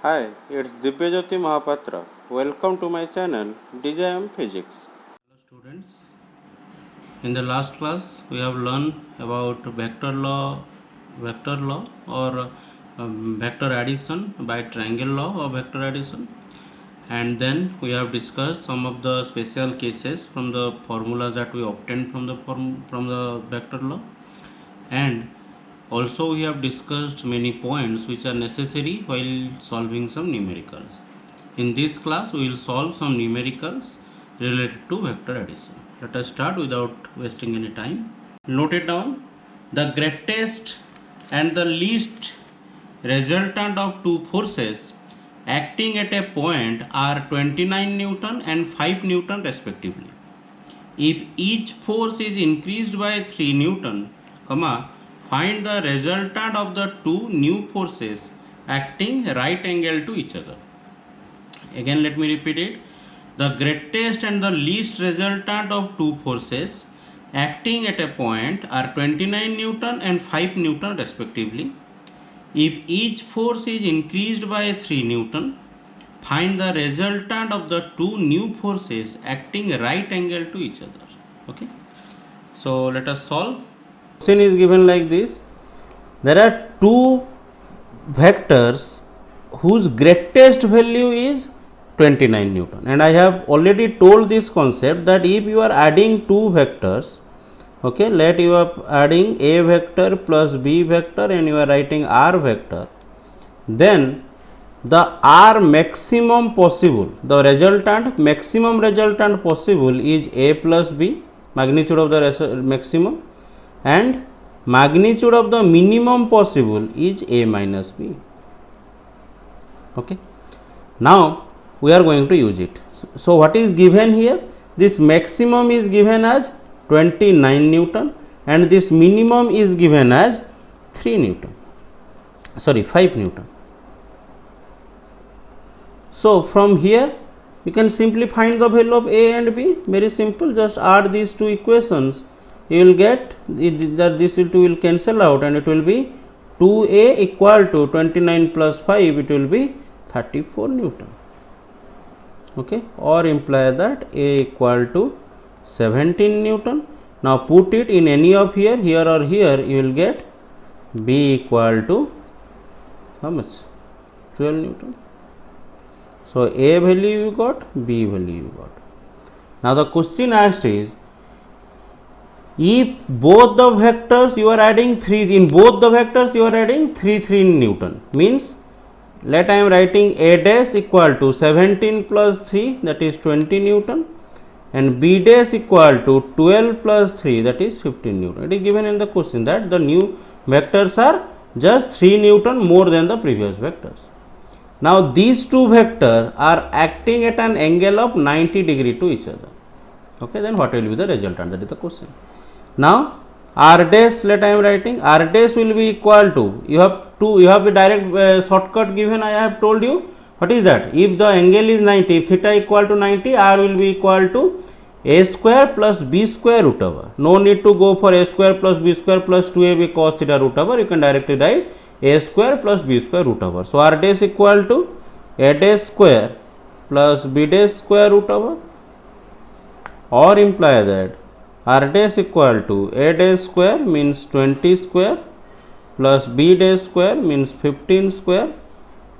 Hi, it's Divyajyoti Mahapatra. Welcome to my channel DJM Physics. Hello students, in the last class we have learned about vector law or vector addition by triangle law or vector addition, and then we have discussed some of the special cases from the formulas that we obtained from the vector law, and also we have discussed many points which are necessary while solving some numericals. In this class we will solve some numericals related to vector addition. Let us start without wasting any time. Note it down. The greatest and the least resultant of two forces acting at a point are 29 Newton and 5 Newton respectively. If each force is increased by 3 Newton, find the resultant of the two new forces acting right angle to each other. Again, let me repeat it. The greatest and the least resultant of two forces acting at a point are 29 Newton and 5 Newton respectively. If each force is increased by 3 Newton, find the resultant of the two new forces acting right angle to each other. Okay, so let us solve. Question is given like this. There are two vectors whose greatest value is 29 Newton, and I have already told this concept that if you are adding two vectors, okay, let you are adding a vector plus b vector and you are writing r vector, then the r maximum possible, the resultant maximum resultant possible is a plus b, magnitude of the maximum, and magnitude of the minimum possible is a minus b. Okay, now we are going to use it. So what is given here? This maximum is given as 29 Newton and this minimum is given as 3 Newton, sorry 5 Newton. So from here you can simply find the value of a and b. Very simple, just add these two equations, you will get that this will cancel out and it will be 2a equal to 29 plus 5, it will be 34 Newton. Okay, or imply that a equal to 17 Newton. Now put it in any of here or here, you will get b equal to how much? 12 Newton. So a value you got, b value you got. Now the question asked is, if both the vectors you are adding 3, in both the vectors you are adding 3 Newton, means let I am writing a dash equal to 17 plus 3, that is 20 Newton, and b dash equal to 12 plus 3, that is 15 Newton. It is given in the question that the new vectors are just 3 Newton more than the previous vectors. Now these two vectors are acting at an angle of 90 degree to each other. Okay, then what will be the resultant? That is the question. Now r dash, let I am writing r dash will be equal to, you have a direct shortcut given, I have told you. What is that? If the angle is 90, if theta equal to 90, r will be equal to a square plus b square root over. No need to go for a square plus b square plus 2ab cos theta root over, you can directly write a square plus b square root over. So r dash equal to a dash square plus b dash square root over, or imply that r dash equal to a dash square means 20 square plus b dash square means 15 square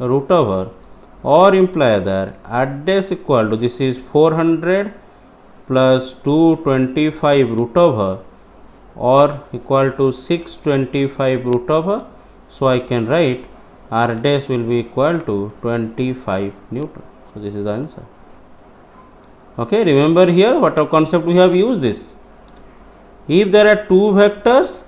root over, or imply that r dash equal to, this is 400 plus 225 root over, or equal to 625 root over. So I can write r dash will be equal to 25 Newton. So this is the answer. Okay, remember here what concept we have used this. If there are two vectors,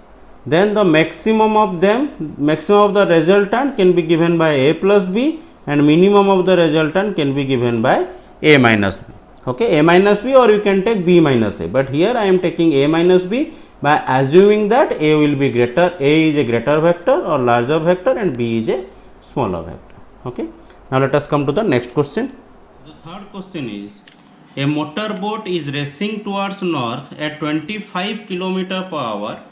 then the maximum of them, maximum of the resultant can be given by a plus b and minimum of the resultant can be given by a minus b. Okay, a minus b, or you can take b minus a, but here I am taking a minus b by assuming that a will be greater, a is a greater vector or larger vector and b is a smaller vector. Okay, now let us come to the next question. The third question is, a motorboat is racing towards north at 25 km per hour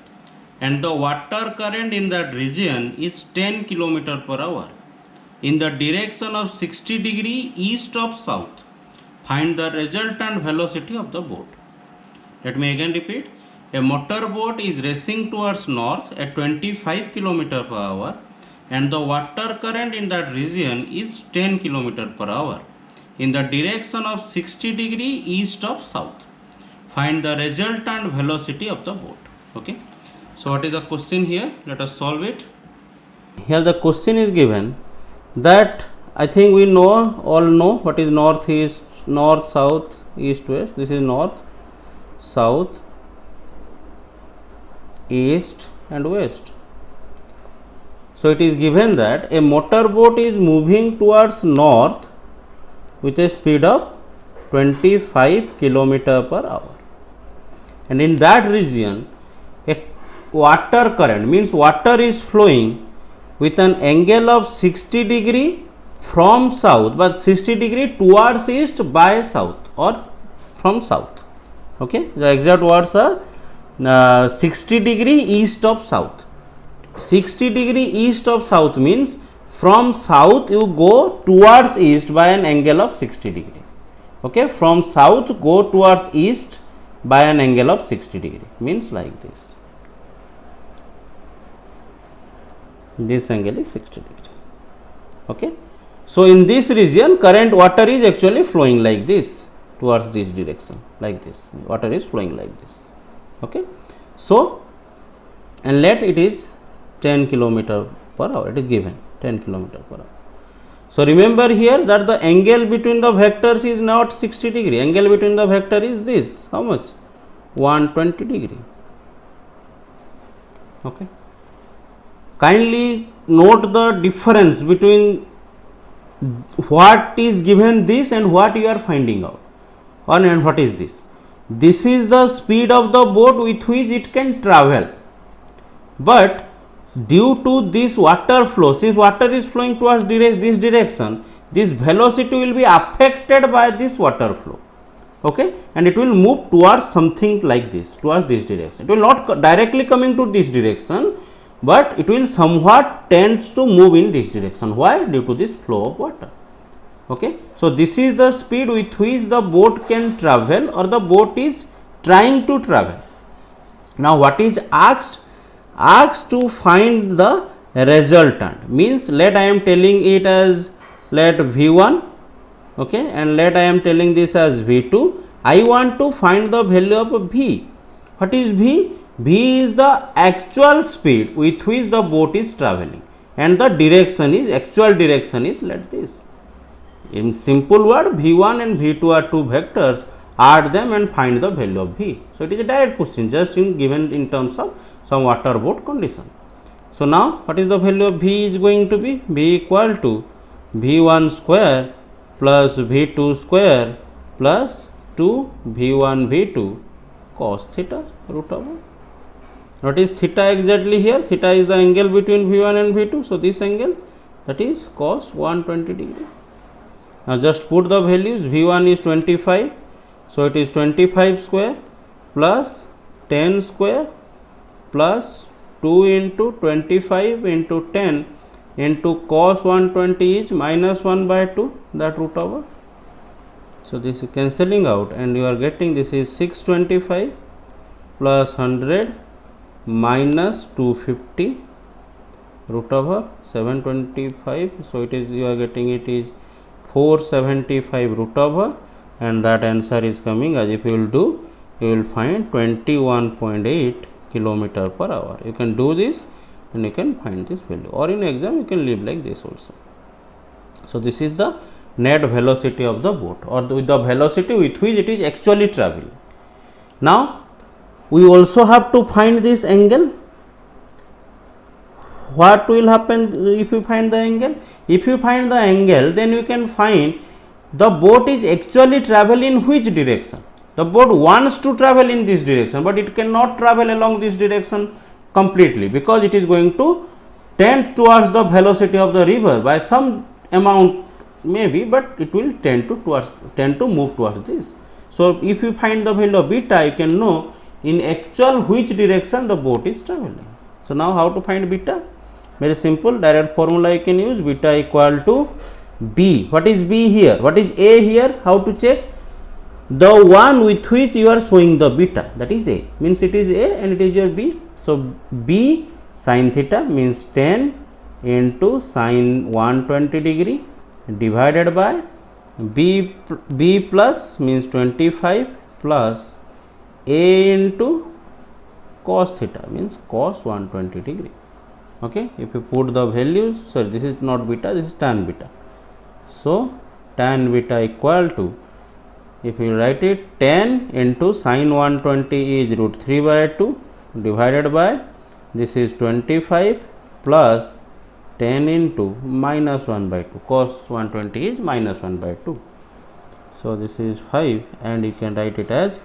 and the water current in that region is 10 km per hour. in the direction of 60 degree east of south. Find the resultant velocity of the boat. Let me again repeat. A motor boat is racing towards north at 25 km per hour and the water current in that region is 10 km per hour in the direction of 60 degree east of south. Find the resultant velocity of the boat. Okay. So what is the question here? Let us solve it. Here the question is given that I think we all know what is north, east, north, south, east, west. This is north, south, east and west. So it is given that a motor boat is moving towards north with a speed of 25 km per hour, and in that region a water current, means water is flowing with an angle of 60 degree from south, but 60 degree towards east by south or from south. Okay, the exact words are 60 degree east of south. 60 degree east of south means from south you go towards east by an angle of 60 degree. Okay, from south go towards east by an angle of 60 degree, means like this. This angle is 60 degree. Okay, so in this region current water is actually flowing like this towards this direction, like this. Water is flowing like this. Okay, so and let it is 10 km per hour. It is given 10 km per hour. So remember here that the angle between the vectors is not 60 degree. Angle between the vector is this. How much? 120 degree. Okay. Kindly note the difference between what is given this and what you are finding out. And what is this? This is the speed of the boat with which it can travel. But due to this water flow, since water is flowing towards this direction, this velocity will be affected by this water flow. Okay, and it will move towards something like this, towards this direction. It will not directly coming to this direction, but it will somewhat tends to move in this direction. Why? Due to this flow of water. Okay, so this is the speed with which the boat can travel or the boat is trying to travel. Now what is asked? Asked to find the resultant, means let I am telling it as let V1, okay, and let I am telling this as V2. I want to find the value of V. What is V? V is the actual speed with which the boat is traveling, and the direction is, actual direction is let this. In simple word, V1 and V2 are two vectors. Add them and find the value of V. So it is a direct question, just given in terms of some water boat condition. So now what is the value of V is going to be? V equal to V1 square plus V2 square plus 2 V1 V2 cos theta root over. What is theta exactly here? Theta is the angle between V1 and V2. So this angle, that is cos 120 degree. Now just put the values. V1 is 25. So it is 25 square plus 10 square plus 2 into 25 into 10 into cos 120 is minus 1 by 2, that root over. So this is cancelling out and you are getting this is 625 plus 100 minus 250 root over 725. So it is, you are getting it is 475 root over, and that answer is coming as if you will do, you will find 21.8 kilometer per hour. You can do this and you can find this value, or in exam you can leave like this also. So this is the net velocity of the boat, or the velocity with which it is actually traveling. Now we also have to find this angle. What will happen if you find the angle? If you find the angle, then you can find the boat is actually traveling which direction. The boat wants to travel in this direction, but it cannot travel along this direction completely, because it is going to tend towards the velocity of the river by some amount maybe, but it will tend to move towards this. So if you find the value of beta, you can know in actual which direction the boat is traveling. So now how to find beta? Very simple, direct formula you can use, beta equal to B. What is B here? What is A here? How to check? The one with which you are showing the beta, that is A, means it is A and it is your B. So B sin theta means 10 into sin 120 degree divided by B plus means 25 plus A into cos theta means cos 120 degree. Okay, if you put the values, sorry, this is not beta, this is tan beta. So tan beta equal to, if you write it, 10 into sin 120 is root 3 by 2 divided by, this is 25 plus 10 into minus 1 by 2, cos 120 is minus 1 by 2. So this is 5 and you can write it as,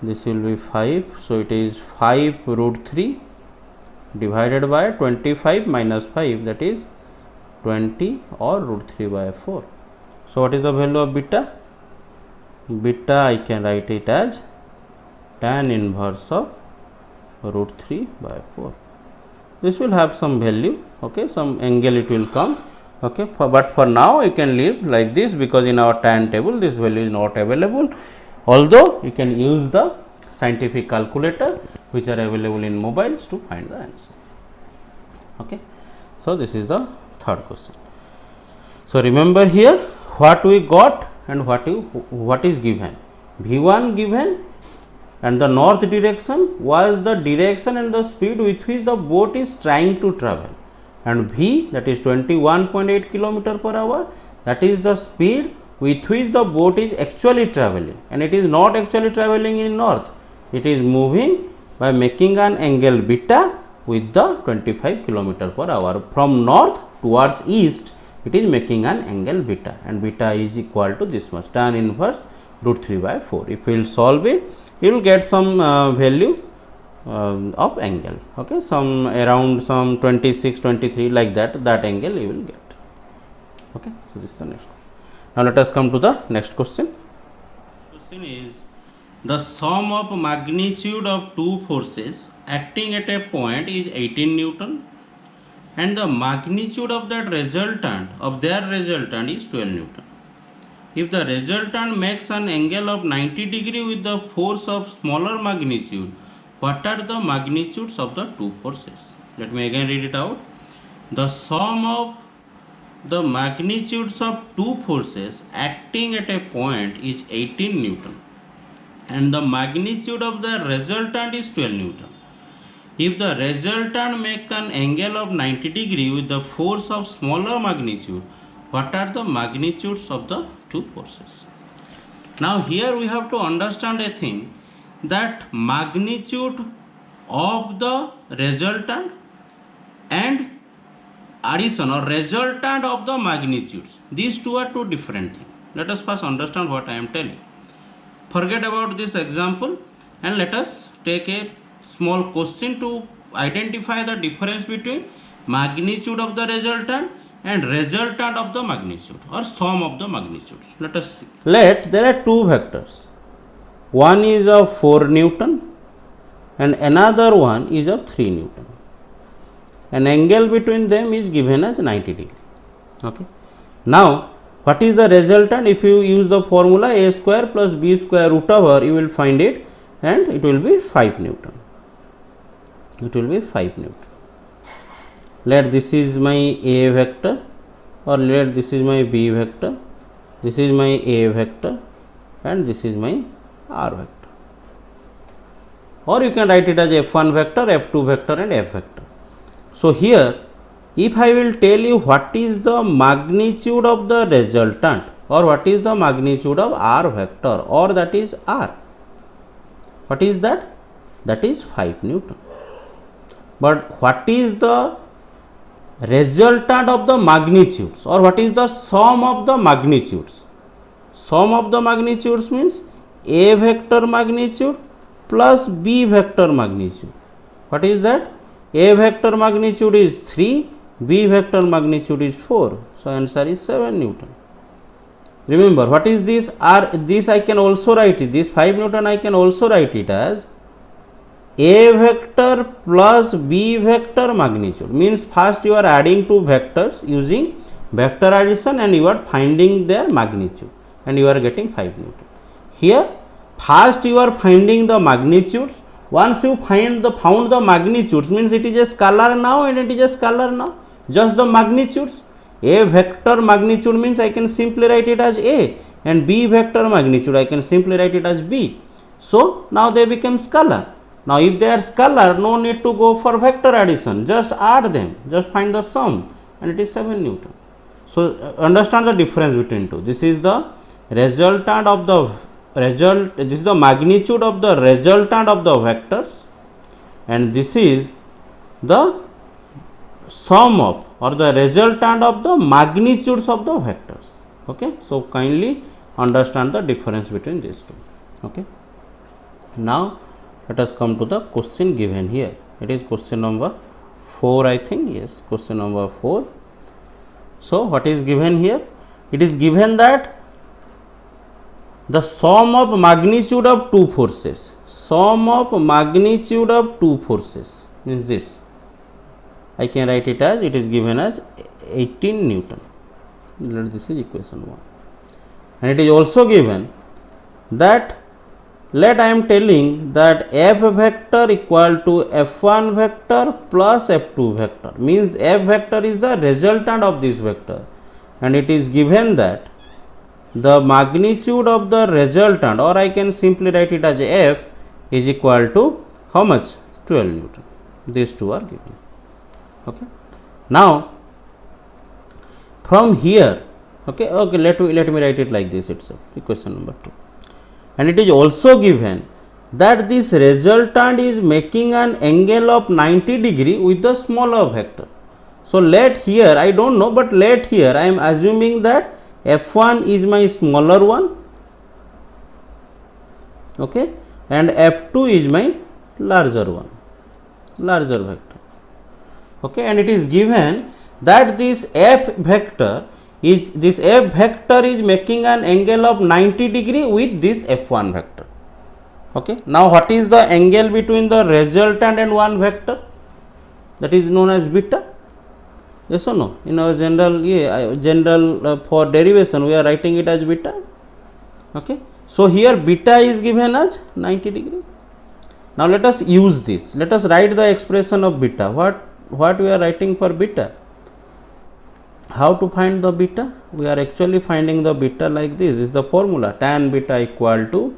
this will be 5. So it is 5 root 3 divided by 25 minus 5, that is 20 or root 3 by 4. So what is the value of beta? Beta I can write it as tan inverse of root 3 by 4. This will have some value, okay, some angle it will come, okay, but for now you can leave like this, because in our tan table this value is not available, although you can use the scientific calculator which are available in mobiles to find the answer. Okay, so this is the third question. So remember here what we got and what is given. V1 given, and the north direction was the direction and the speed with which the boat is trying to travel, and V, that is 21.8 km per hour, that is the speed with which the boat is actually traveling, and it is not actually traveling in north, it is moving by making an angle beta with the 25 km per hour. From north towards east it is making an angle beta, and beta is equal to this much, tan inverse root 3 by 4. If you will solve it, you will get some value of angle, okay, some around some 26, 23 like that angle you will get. Okay, so this is the next one. Now let us come to the next question. Question is, the sum of magnitude of two forces acting at a point is 18 Newton, and the magnitude of that resultant of their resultant is 12 Newton. If the resultant makes an angle of 90 degree with the force of smaller magnitude, what are the magnitudes of the two forces? Let me again read it out. The sum of the magnitudes of two forces acting at a point is 18 Newton, and the magnitude of the resultant is 12 Newton. If the resultant make an angle of 90 degree with the force of smaller magnitude, what are the magnitudes of the two forces? Now here we have to understand a thing, that magnitude of the resultant and addition or resultant of the magnitudes, these two are two different things. Let us first understand what I am telling. Forget about this example and let us take a small question to identify the difference between magnitude of the resultant and resultant of the magnitude or sum of the magnitudes. Let us see. There are two vectors, one is of 4 Newton and another one is of 3 Newton. An angle between them is given as 90 degree. Okay. Now what is the resultant? If you use the formula a square plus b square root over, you will find it, and it will be 5 Newton. It will be 5 Newton. Let this is my A vector, or let this is my B vector, this is my A vector, and this is my R vector. Or you can write it as F1 vector, F2 vector and F vector. So here, if I will tell you what is the magnitude of the resultant or what is the magnitude of R vector, or that is R, what is that? That is 5 Newton. But what is the resultant of the magnitudes, or what is the sum of the magnitudes? Sum of the magnitudes means A vector magnitude plus B vector magnitude. What is that? A vector magnitude is 3, B vector magnitude is 4. So answer is 7 Newton. Remember, what is this R? This I can also write it, this 5 Newton I can also write it as A vector plus B vector magnitude, means first you are adding two vectors using vector addition and you are finding their magnitude and you are getting 5 Newton. Here first you are finding the magnitudes. Once you found the magnitudes, means it is a scalar now and it is a scalar now, just the magnitudes. A vector magnitude means I can simply write it as A, and B vector magnitude I can simply write it as B. So now they become scalar. Now if they are scalar, no need to go for vector addition, just add them, just find the sum, and it is 7 Newton. So understand the difference between two. This is the resultant of the result, this is the magnitude of the resultant of the vectors, and this is the sum of or the resultant of the magnitudes of the vectors. Okay, so kindly understand the difference between these two. Okay, now let us come to the question given here. It is question number 4, I think. Yes, question number 4. So what is given here? It is given that the sum of magnitude of two forces, sum of magnitude of two forces means this. I can write it as, it is given as 18 Newton. This is equation 1. And it is also given that, let I am telling that F vector equal to F1 vector plus F2 vector, means F vector is the resultant of this vector, and it is given that the magnitude of the resultant, or I can simply write it as F, is equal to how much? 12 Newton. These two are given. Okay. Now from here, okay, let me write it like this itself, equation number 2. And it is also given that this resultant is making an angle of 90 degree with the smaller vector. So let here, I don't know, but let here I am assuming that F1 is my smaller one, okay, and F2 is my larger one, larger vector. Okay, and it is given that this F vector is making an angle of 90 degree with this F1 vector. Okay, now what is the angle between the resultant and one vector? That is known as beta. Yes or no? In our general for derivation we are writing it as beta. Okay, so here beta is given as 90 degree. Now let us use this. Let us write the expression of beta. What we are writing for beta? How to find the beta? We are actually finding the beta like this. This is the formula, tan beta equal to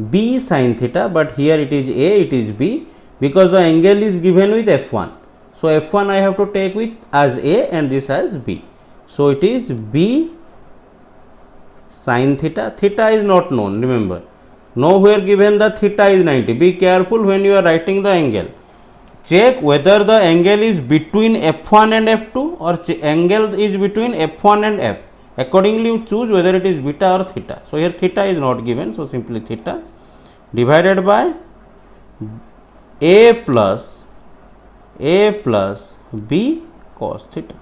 B sin theta, but here it is A, it is B, because the angle is given with F1. So F1 I have to take with as A and this as B. So it is B sin theta. Theta is not known, remember. Nowhere given the theta is 90. Be careful when you are writing the angle. Check whether the angle is between F1 and F2 or angle is between F1 and F. Accordingly you choose whether it is beta or theta. So here theta is not given, so simply theta divided by A plus B cos theta.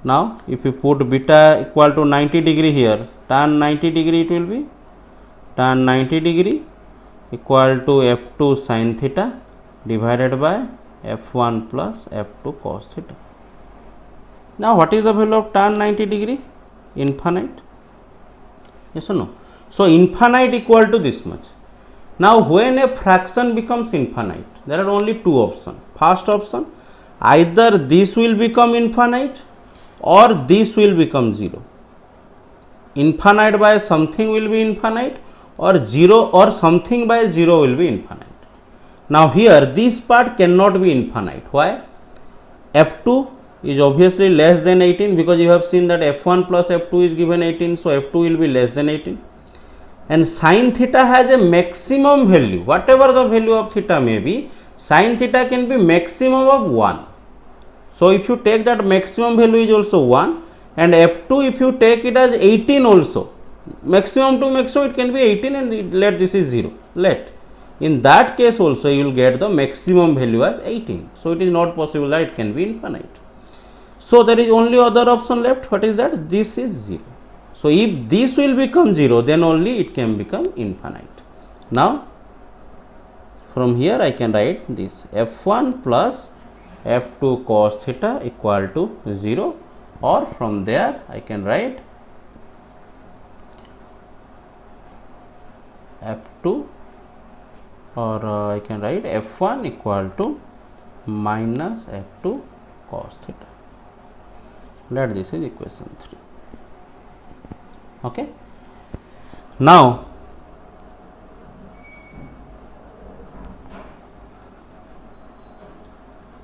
Now if you put beta equal to 90 degree here, tan 90 degree it will be tan 90 degree equal to F2 sin theta divided by F1 plus F2 cos theta. Now what is the value of tan 90 degree? Infinite. Yes or no? So infinite equal to this much. Now when a fraction becomes infinite, there are only two options. First option, either this will become infinite or this will become 0. Infinite by something will be infinite, or 0 or something by 0 will be infinite. Now here this part cannot be infinite. Why? F2 is obviously less than 18, because you have seen that F1 plus F2 is given 18, so F2 will be less than 18. And sin theta has a maximum value. Whatever the value of theta may be, sin theta can be maximum of 1. So if you take that maximum value is also 1, and F2 if you take it as 18 also, maximum to maximum it can be 18, and let this is 0. Let in that case also you will get the maximum value as 18. So it is not possible that it can be infinite. So there is only other option left. What is that? This is 0. So if this will become 0, then only it can become infinite. Now from here I can write this f1 plus f2 cos theta equal to 0, or from there I can write f2 or I can write f1 equal to minus f2 cos theta. Let this is equation 3. Okay. Now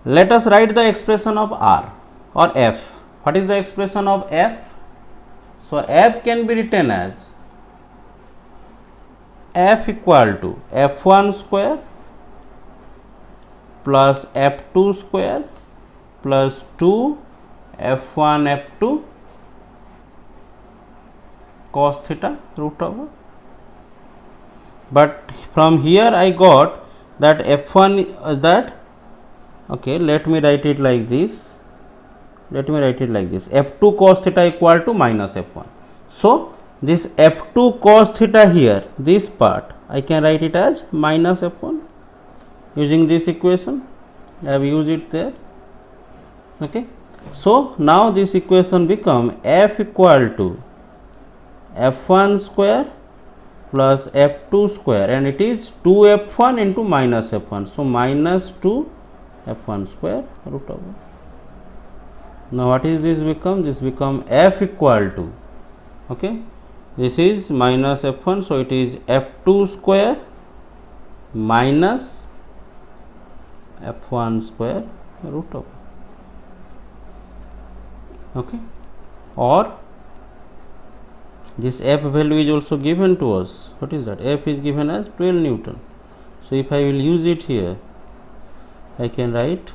let us write the expression of r or f. What is the expression of f? So f can be written as f equal to f1 square plus f2 square plus 2 f1 f2 cos theta root over. But from here I got that f1 that, okay, let me write it like this. F2 cos theta equal to minus f1. So this f2 cos theta here, this part I can write it as minus f1 using this equation. I have used it there. Okay. So now this equation become f equal to f1 square plus f2 square, and it is 2f1 into minus f1. So minus 2 f1 square root over. Now what is this become? This become f equal to, okay, this is minus f1, so it is f2 square minus f1 square root over. Okay. Or this f value is also given to us. What is that? F is given as 12 Newton. So if I will use it here, I can write,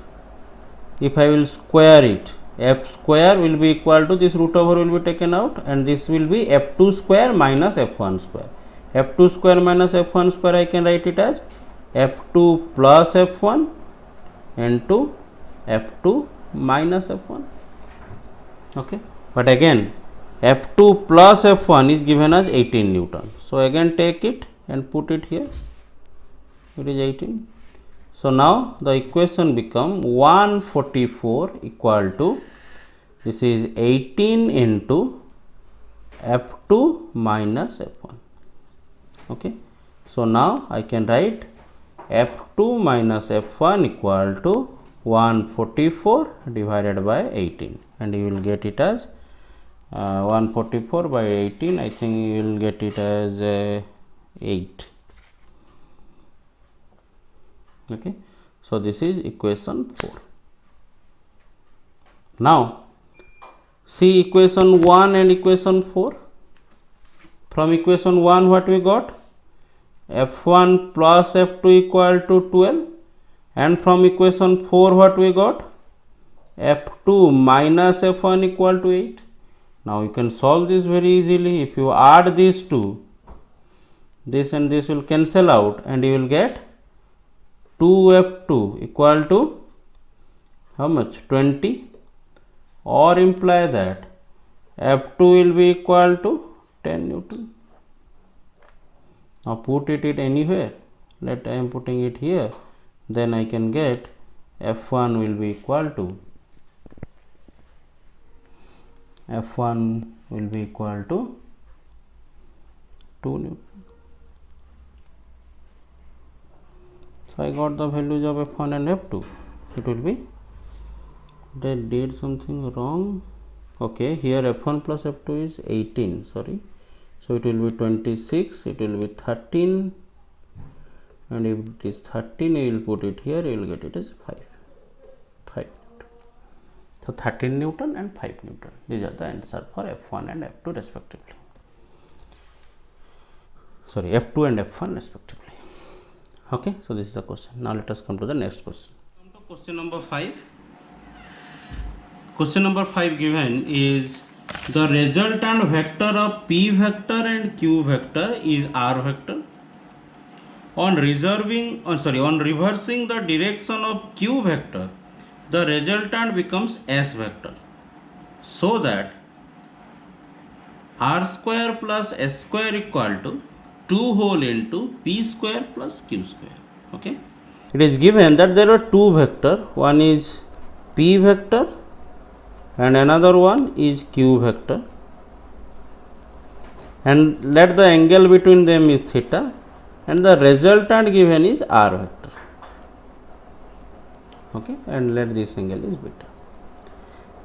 if I will square it, f square will be equal to, this root over will be taken out, and this will be f2 square minus f1 square. F2 square minus f1 square I can write it as f2 plus f1 into f2 minus f1. Okay. But again f2 plus f1 is given as 18 Newton. So again take it and put it here. It is 18. So now the equation become 144 equal to, this is 18 into f2 minus f1. Okay. So now I can write f2 minus f1 equal to 144 divided by 18, and you will get it as 144 by 18, I think you will get it as 8. Okay. So this is equation 4. Now see equation 1 and equation 4. From equation 1 what we got? f1 plus f2 equal to 12, and from equation 4 what we got? f2 minus f1 equal to 8. Now you can solve this very easily. If you add these two, this and this will cancel out, and you will get 2f2 equal to how much? 20, or imply that f2 will be equal to 10 Newton. Now put it anywhere. Let I am putting it here. Then I can get f1 will be equal to, f1 will be equal to 2 Newton. So I got the values of f1 and f2. It will be, they did something wrong. Okay, here f1 plus f2 is 18, sorry. So it will be 26, it will be 13, and if it is 13 you will put it here, you will get it as 5 Newton. So 13 Newton and 5 Newton, these are the answer for f1 and f2 respectively. Sorry, f2 and f1 respectively. Okay, so this is the question. Now let us come to the next question. Come to question number 5. Question number 5 given is the resultant vector of p vector and q vector is r vector. On reversing the direction of q vector, the resultant becomes s vector, so that r square plus s square equal to 2 whole into p square plus q square. Okay. It is given that there are two vector, one is p vector and another one is q vector, and let the angle between them is theta, and the resultant given is r vector. Okay, and let this angle is beta.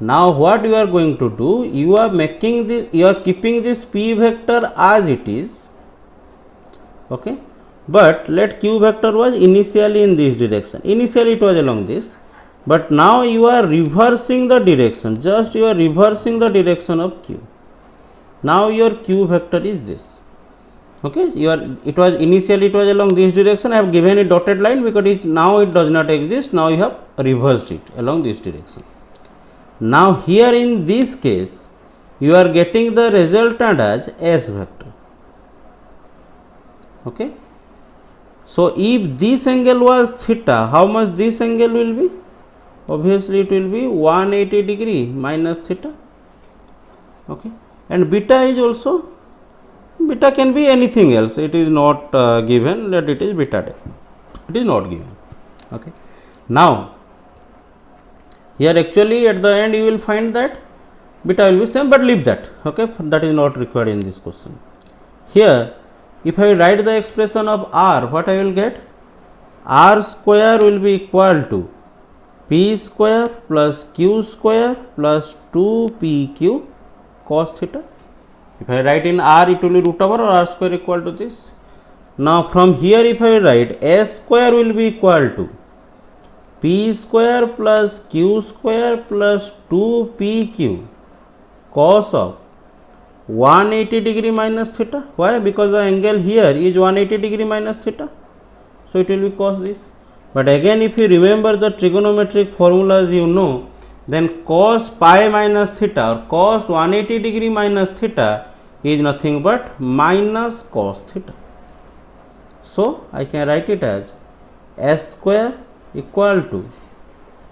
Now what you are going to do, you are making this, you are keeping this p vector as it is, okay, but let q vector was initially in this direction, initially it was along this, but now you are reversing the direction, just you are reversing the direction of q. Now your q vector is this, okay, it was initially it was along this direction, I have given a dotted line because now it does not exist, now you have reversed it along this direction. Now here in this case you are getting the resultant as s vector, okay. So if this angle was theta, how much this angle will be? Obviously it will be 180 degree minus theta, okay, and beta is also, beta can be anything else, it is not given, let it is beta, it is not given, okay. Now here actually at the end you will find that beta will be same, but leave that, okay, that is not required in this question. Here if I write the expression of r, what I will get? R square will be equal to p square plus q square plus 2pq cos theta. If I write in r, it will be root over or r square equal to this. Now from here if I write, s square will be equal to p square plus q square plus 2pq cos of 180 degree minus theta. Why? Because the angle here is 180 degree minus theta, so it will be cos this. But again if you remember the trigonometric formulas you know, then cos pi minus theta or cos 180 degree minus theta is nothing but minus cos theta. So I can write it as s square equal to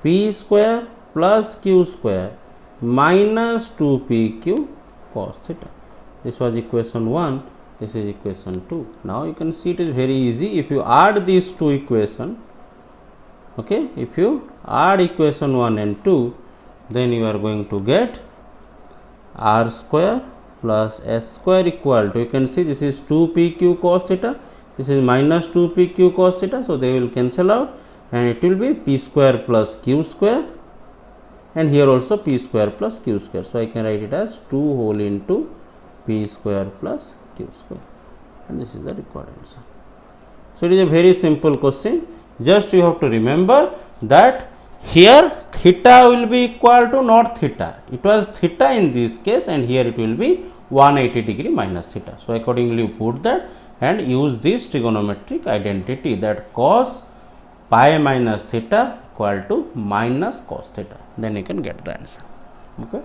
p square plus q square minus 2pq cos theta. This was equation 1, this is equation 2. Now you can see it is very easy. If you add these two equations, okay, if you add equation 1 and 2, then you are going to get r square plus s square equal to, you can see this is 2pq cos theta, this is minus 2pq cos theta, so they will cancel out and it will be p square plus q square, and here also p square plus q square. So I can write it as 2 whole into p square plus q square, and this is the required answer. So it is a very simple question. Just you have to remember that here theta will be equal to not theta. It was theta in this case, and here it will be 180 degree minus theta. So accordingly you put that and use this trigonometric identity that cos pi minus theta equal to minus cos theta. Then you can get the answer. Okay.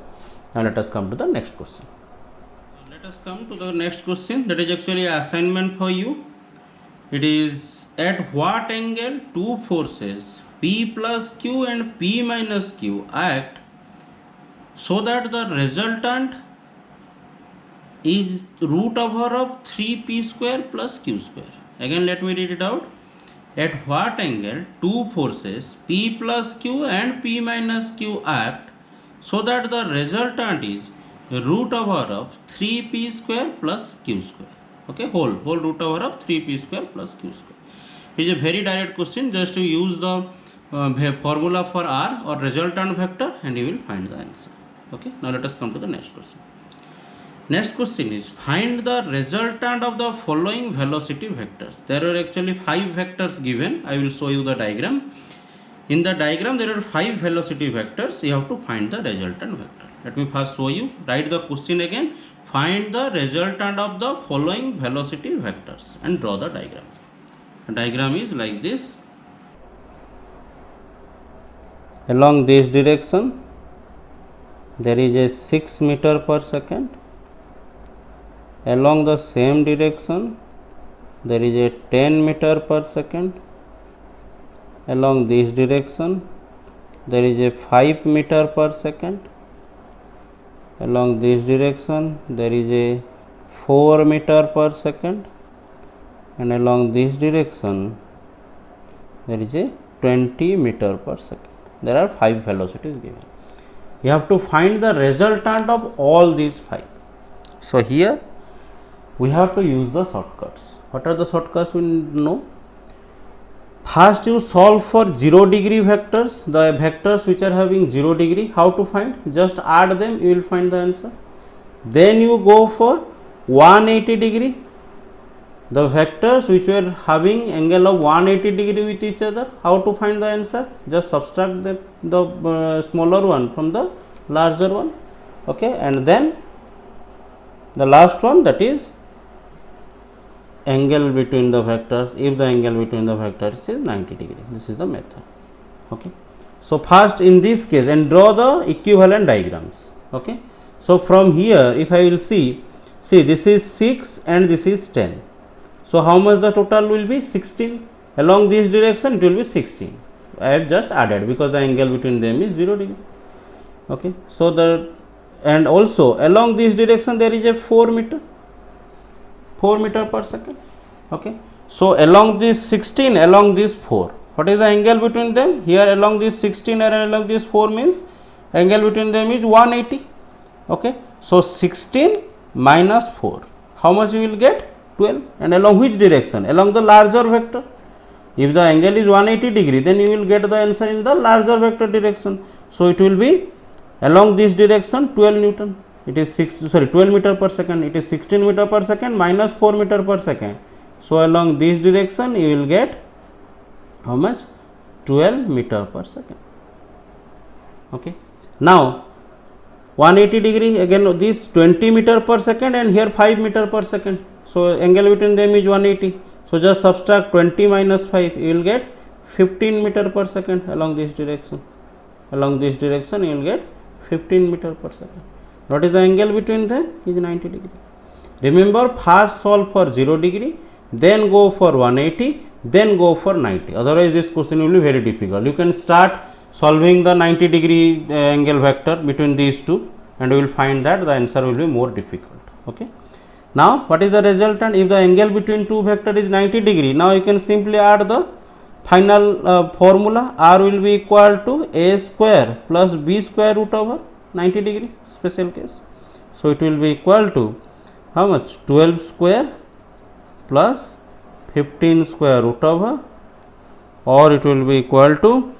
Now let us come to the next question. Let us come to the next question, that is actually an assignment for you. It is, at what angle two forces P plus Q and P minus Q act so that the resultant is root over of 3p square plus q square. Again let me read it out. At what angle two forces P plus Q and P minus Q act so that the resultant is root over of 3p square plus q square. Okay, whole root over of 3p square plus q square. It is a very direct question. Just to use the formula for r or resultant vector and you will find the answer. Okay, now let us come to the next question. Next question is, find the resultant of the following velocity vectors. There are actually 5 vectors given. I will show you the diagram. In the diagram there are 5 velocity vectors. You have to find the resultant vector. Let me first show you. Write the question again. Find the resultant of the following velocity vectors and draw the diagram. The diagram is like this. Along this direction there is a 6 meter per second. Along the same direction there is a 10 meter per second. Along this direction there is a 5 meter per second. Along this direction there is a 4 meter per second, and along this direction there is a 20 meter per second. There are 5 velocities given. You have to find the resultant of all these 5. So here we have to use the shortcuts. What are the shortcuts we know? First, you solve for 0 degree vectors, the vectors which are having 0 degree. How to find? Just add them, you will find the answer. Then you go for 180 degree, the vectors which were having angle of 180 degree with each other. How to find the answer? Just subtract the smaller one from the larger one. Okay, and then the last one, that is angle between the vectors, if the angle between the vectors is 90 degree. This is the method. Okay. So first in this case, and draw the equivalent diagrams. Okay. So from here, if I will see this is 6 and this is 10. So how much the total will be? 16. Along this direction it will be 16. I have just added because the angle between them is 0 degree. Okay. So the, and also along this direction there is a 4 meter per second. Okay. So along this 16, along this 4, what is the angle between them? Here along this 16 and along this 4 means angle between them is 180. Okay. So 16 minus 4, how much you will get? 12. And along which direction? Along the larger vector. If the angle is 180 degree, then you will get the answer in the larger vector direction. So it will be along this direction 12 Newton. It is 12 meter per second. It is 16 meter per second minus 4 meter per second. So along this direction you will get how much? 12 meter per second. Okay. Now 180 degree, again this 20 meter per second and here 5 meter per second. So angle between them is 180. So just subtract 20 minus 5, you will get 15 meter per second along this direction. Along this direction you will get 15 meter per second. What is the angle between them? Is 90 degree. Remember, first solve for 0 degree, then go for 180, then go for 90. Otherwise this question will be very difficult. You can start solving the 90 degree angle vector between these two, and you will find that the answer will be more difficult. Okay. Now what is the resultant? If the angle between two vector is 90 degree, now you can simply add the final formula. R will be equal to a square plus b square root over 90 degree, special case. So it will be equal to how much? 12 square plus 15 square root over, or it will be equal to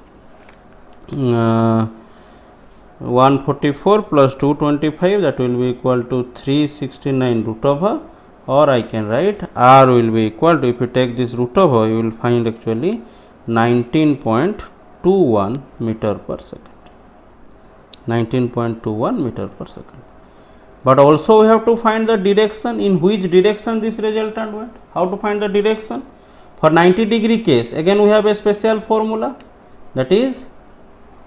144 plus 225, that will be equal to 369 root over, or I can write R will be equal to, if you take this root over, you will find actually 19.21 meter per second. 19.21 meter per second. But also we have to find the direction, in which direction this resultant went. How to find the direction? For 90 degree case, again we have a special formula, that is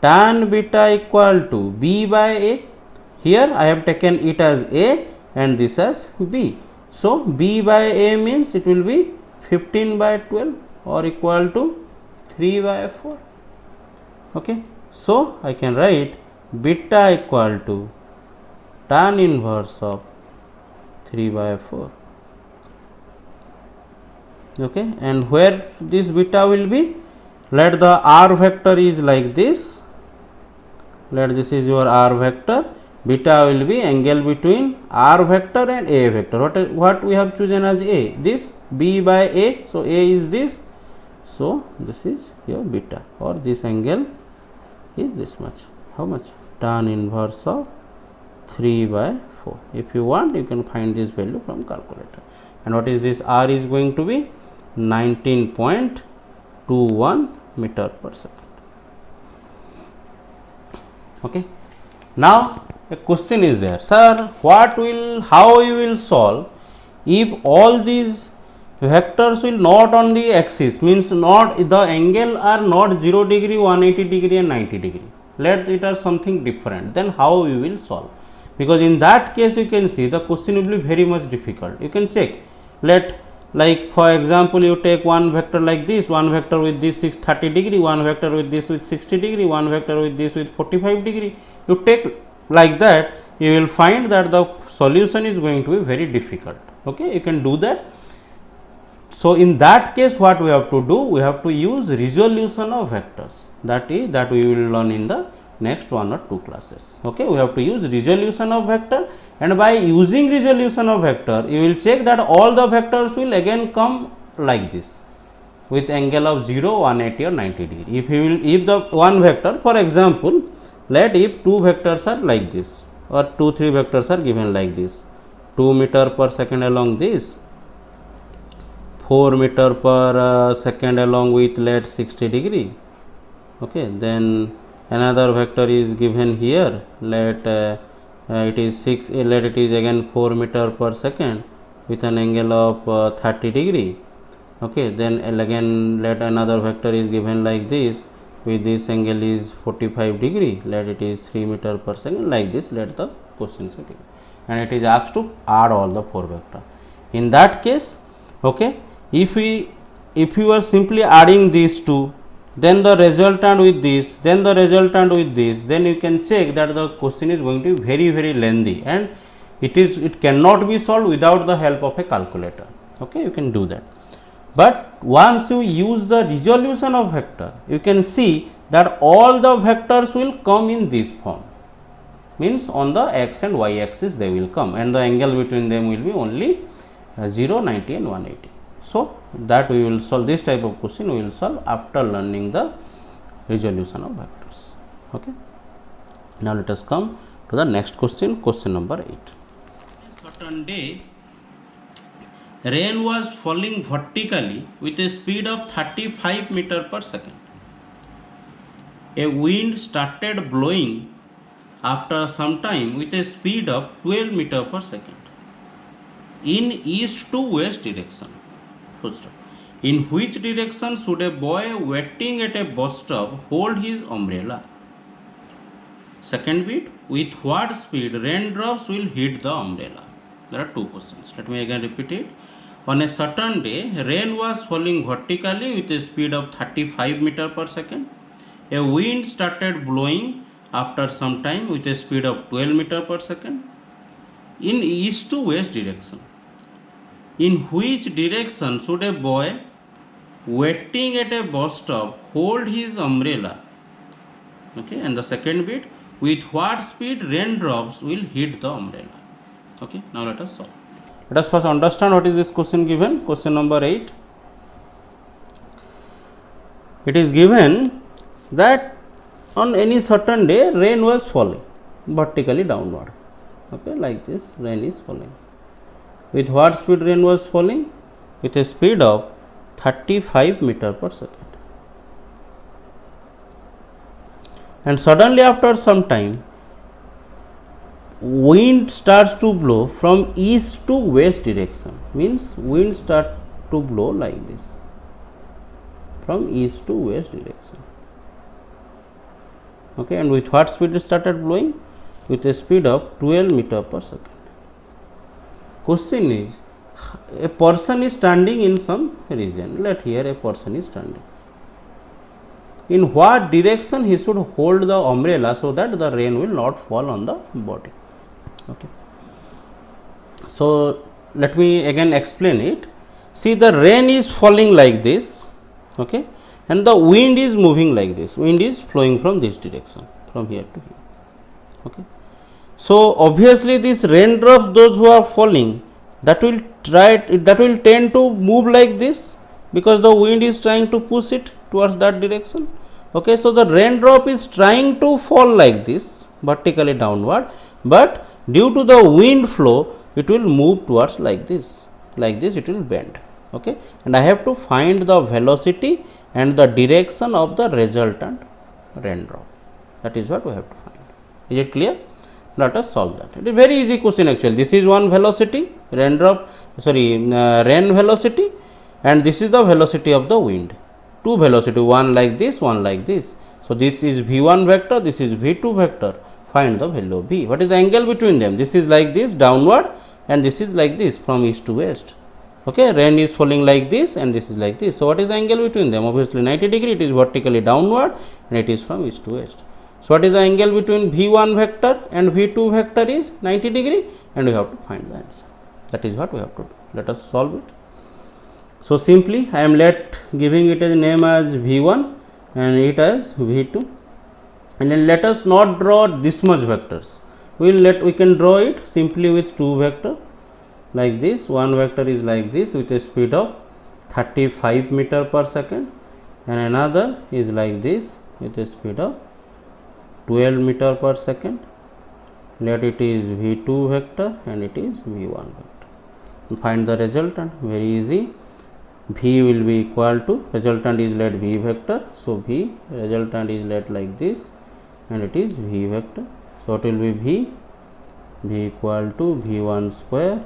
tan beta equal to b by a. Here I have taken it as a and this as b. So b by a means it will be 15 by 12 or equal to 3 by 4. Okay. So I can write beta equal to tan inverse of 3 by 4. Okay. And where this beta will be? Let the r vector is like this. Let this is your r vector. Beta will be angle between r vector and a vector. What we have chosen as a? This b by a. So a is this. So this is your beta, or this angle is this much. How much? Tan inverse of 3 by 4. If you want, you can find this value from calculator. And what is this? R is going to be 19.21 meter per second. Okay. Now a question is there, sir, how you will solve if all these vectors will not on the axis, means not the angle are not 0 degree, 180 degree and 90 degree. Let it are something different, then how you will solve? Because in that case you can see the question will be very much difficult. You can check. Let, like for example, you take one vector like this, one vector with this 30 degree, one vector with this with 60 degree, one vector with this with 45 degree. You take like that, you will find that the solution is going to be very difficult. Okay, you can do that. So in that case, what we have to do, we have to use resolution of vectors, that we will learn in the next 1 or 2 classes. Okay, we have to use resolution of vector, and by using resolution of vector, you will check that all the vectors will again come like this with angle of 0, 180 or 90 degree. If the one vector, for example, if 2 vectors are like this, or 2-3 vectors are given like this, 2 meter per second along this, 4 meter per second along with let 60 degree. Okay, then another vector is given here, let it is 6, let it is again 4 meter per second with an angle of 30 degree. Okay, then again let another vector is given like this with this angle is 45 degree, let it is 3 meter per second, like this let the questions are given, and it is asked to add all the 4 vector. In that case, okay, if you are simply adding these two, then the resultant with this, then the resultant with this, then you can check that the question is going to be very lengthy, and it cannot be solved without the help of a calculator. Okay, you can do that. But once you use the resolution of vector, you can see that all the vectors will come in this form, means on the x and y axis they will come, and the angle between them will be only 0, 90 and 180. So that we will solve this type of question, we will solve after learning the resolution of vectors. Okay. Now let us come to the next question, question number 8. Certain day, rain was falling vertically with a speed of 35 meter per second. A wind started blowing after some time with a speed of 12 meter per second in east to west direction. In which direction should a boy waiting at a bus stop hold his umbrella? Second bit, with what speed raindrops will hit the umbrella? There are 2 questions. Let me again repeat it. On a certain day, rain was falling vertically with a speed of 35 meter per second. A wind started blowing after some time with a speed of 12 meter per second in east to west direction. In which direction should a boy waiting at a bus stop hold his umbrella? Okay, and the second bit, with what speed raindrops will hit the umbrella? Okay, now let us solve. Let us first understand what is this question given. Question number 8. It is given that on any certain day rain was falling vertically downward. Okay, like this rain is falling. With what speed rain was falling? With a speed of 35 meter per second. And suddenly after some time, wind starts to blow from east to west direction, means wind start to blow like this from east to west direction. Okay, and with what speed it started blowing? With a speed of 12 meter per second. Question is, a person is standing in some region, let here a person is standing. In what direction he should hold the umbrella so that the rain will not fall on the body? Okay. So let me again explain it. See, the rain is falling like this, okay, and the wind is moving like this. Wind is flowing from this direction, from here to here. Okay. So obviously these raindrops, those who are falling, that will tend to move like this, because the wind is trying to push it towards that direction. Okay, so the raindrop is trying to fall like this vertically downward, but due to the wind flow it will move towards like this it will bend. Okay, and I have to find the velocity and the direction of the resultant raindrop. That is what we have to find. Is it clear? Let us solve that. It is very easy question actually. This is one velocity, rain velocity, and this is the velocity of the wind. Two velocity, one like this, one like this. So this is v1 vector, this is v2 vector. Find the value of v. What is the angle between them? This is like this downward, and this is like this from east to west. Okay, rain is falling like this, and this is like this. So what is the angle between them? Obviously 90 degree. It is vertically downward, and it is from east to west. So what is the angle between v1 vector and v2 vector is 90 degree, and we have to find the answer. That is what we have to do. Let us solve it. So simply I am giving it a name as V1 and it as V2, and then let us not draw this much vectors. We can draw it simply with two vector like this. One vector is like this with a speed of 35 meter per second, and another is like this with a speed of 12 meter per second. Let it is V2 vector and it is V1 vector. Find the resultant, very easy. V will be equal to, resultant is let V vector, so V resultant is let like this and it is V vector. So it will be V equal to V1 square,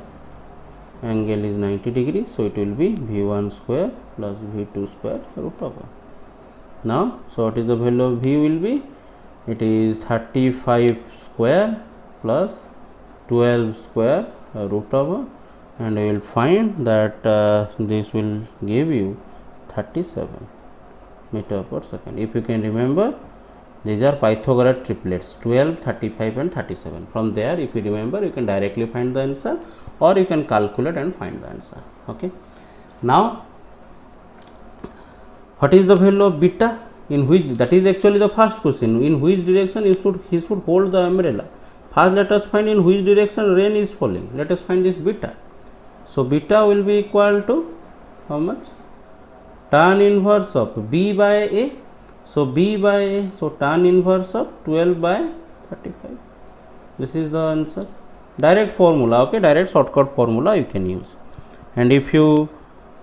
angle is 90 degrees, so it will be V1 square plus V2 square root over. Now, so what is the value of V will be? It is 35 square plus 12 square root over, and we will find that this will give you 37 meter per second. If you can remember, these are Pythagoras triplets 12, 35 and 37. From there, if you remember, you can directly find the answer or you can calculate and find the answer. Okay. Now, what is the value of beta? In which, that is actually the first question, in which direction he should hold the umbrella. First let us find in which direction rain is falling. Let us find this beta. So beta will be equal to how much? Tan inverse of B by A. So B by A, so tan inverse of 12 by 35. This is the answer. Direct formula, okay, direct shortcut formula you can use. And if you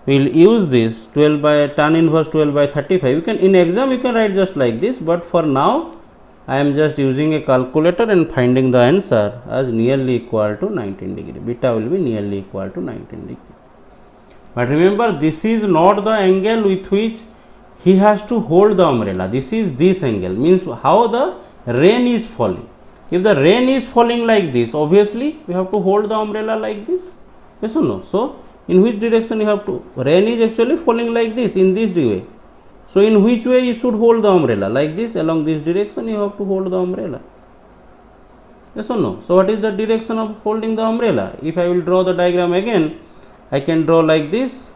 will use this 12 by tan inverse 12 by 35, you can, in exam you can write just like this, but for now I am just using a calculator and finding the answer as nearly equal to 19 degree. Beta will be nearly equal to 19 degree. But remember, this is not the angle with which he has to hold the umbrella. This is this angle, means how the rain is falling. If the rain is falling like this, obviously we have to hold the umbrella like this. Yes or no? So in which direction you have to? Rain is actually falling like this, in this way. So in which way you should hold the umbrella? Like this, along this direction you have to hold the umbrella. Yes or no? So what is the direction of holding the umbrella? If I will draw the diagram again, I can draw like this.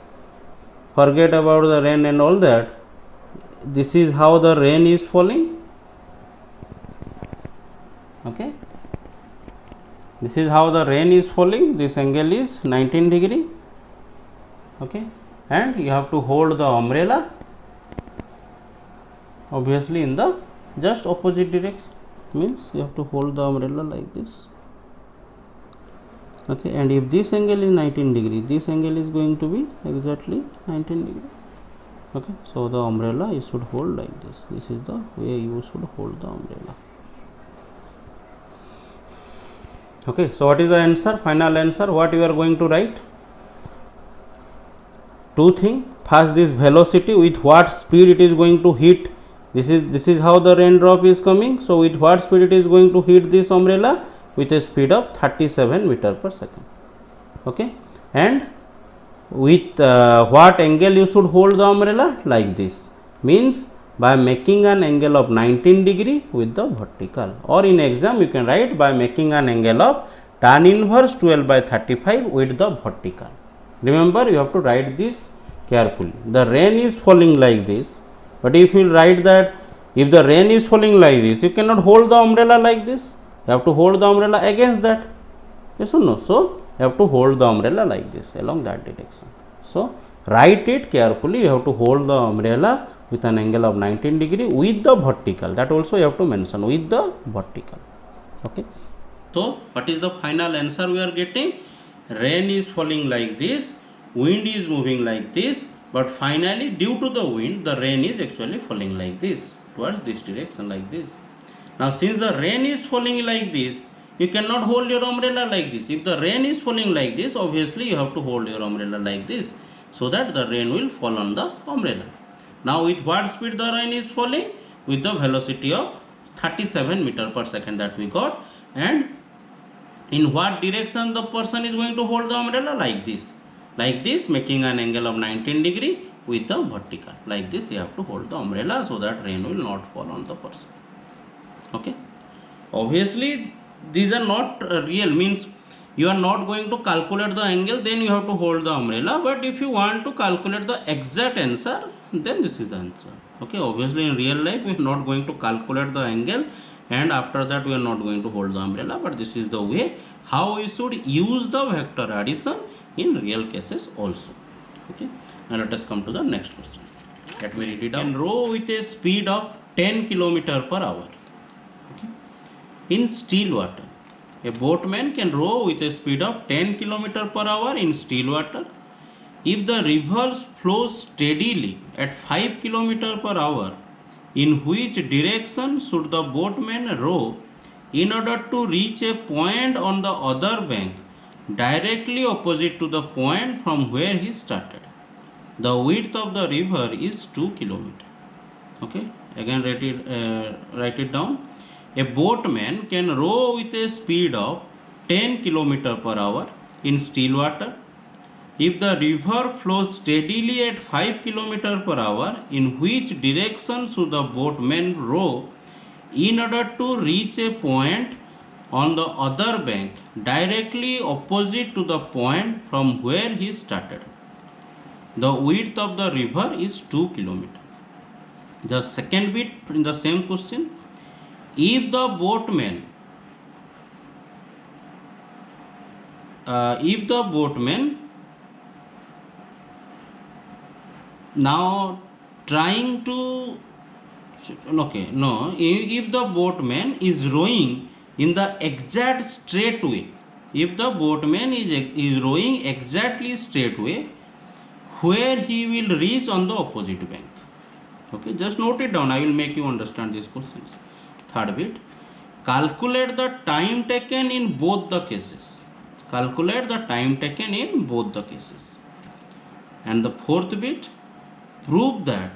Forget about the rain and all that. This is how the rain is falling. Okay. This is how the rain is falling. This angle is 19 degree. Okay. And you have to hold the umbrella obviously in the just opposite direction, means you have to hold the umbrella like this. Okay, and if this angle is 19 degree, this angle is going to be exactly 19 degree. Okay, so the umbrella you should hold like this. This is the way you should hold the umbrella. Okay, so what is the answer? Final answer, what you are going to write? Two things. First, this velocity, with what speed it is going to hit. This is how the raindrop is coming. So with what speed it is going to hit this umbrella? With a speed of 37 meter per second. Okay, and with what angle you should hold the umbrella? Like this, means by making an angle of 19 degree with the vertical, or in exam you can write by making an angle of tan inverse 12 by 35 with the vertical. Remember, you have to write this carefully. The rain is falling like this, but if you write that if the rain is falling like this, you cannot hold the umbrella like this. You have to hold the umbrella against that. Yes or no? So you have to hold the umbrella like this along that direction. So write it carefully. You have to hold the umbrella with an angle of 19 degree with the vertical. That also you have to mention, with the vertical. Okay. So what is the final answer we are getting? Rain is falling like this, wind is moving like this, but finally due to the wind the rain is actually falling like this, towards this direction, like this. Now since the rain is falling like this, you cannot hold your umbrella like this. If the rain is falling like this, obviously you have to hold your umbrella like this, so that the rain will fall on the umbrella. Now with what speed the rain is falling? With the velocity of 37 meter per second that we got. And in what direction the person is going to hold the umbrella? Like this, making an angle of 19 degree with the vertical. Like this you have to hold the umbrella, so that rain will not fall on the person. Okay. Obviously these are not real, means you are not going to calculate the angle, then you have to hold the umbrella. But if you want to calculate the exact answer, then this is the answer. Okay, obviously in real life we are not going to calculate the angle, and after that we are not going to hold the umbrella, but this is the way how we should use the vector addition in real cases also. Okay, now let us come to the next question. Let me read it out. Can row with a speed of 10 km per hour. Okay. In still water, a boatman can row with a speed of 10 km per hour in still water. If the river flows steadily at 5 km per hour, in which direction should the boatman row in order to reach a point on the other bank directly opposite to the point from where he started? The width of the river is 2 km. Okay, again write it down. A boatman can row with a speed of 10 km per hour in still water. If the river flows steadily at 5 km per hour, in which direction should the boatman row in order to reach a point on the other bank directly opposite to the point from where he started? The width of the river is 2 km. The second bit in the same question. If the boatman now trying to if the boatman is rowing in the exact straight way, if the boatman is rowing exactly straight way, where he will reach on the opposite bank. Okay, just note it down, I will make you understand these questions. Third bit, calculate the time taken in both the cases. Calculate the time taken in both the cases. And the fourth bit, prove that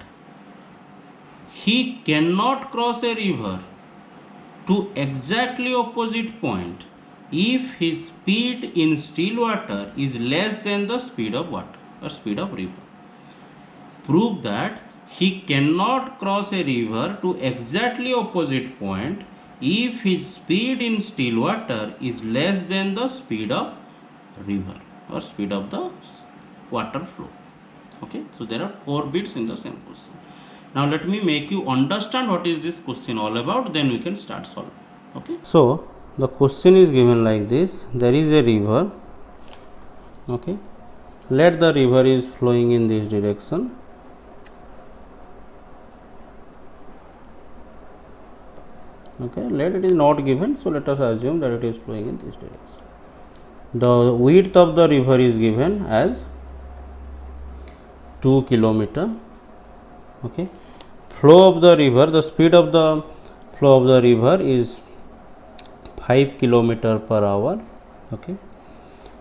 he cannot cross a river to exactly opposite point if his speed in still water is less than the speed of water or speed of river. Prove that he cannot cross a river to exactly opposite point if his speed in still water is less than the speed of river or speed of the water flow. Okay, so there are 4 bits in the same question. Now let me make you understand what is this question all about, then we can start solving. Okay, so the question is given like this. There is a river. Okay, let the river is flowing in this direction. Okay, let it is not given, so let us assume that it is flowing in this direction. The width of the river is given as 2 km. Okay, flow of the river, the speed of the flow of the river is 5 km per hour. Okay,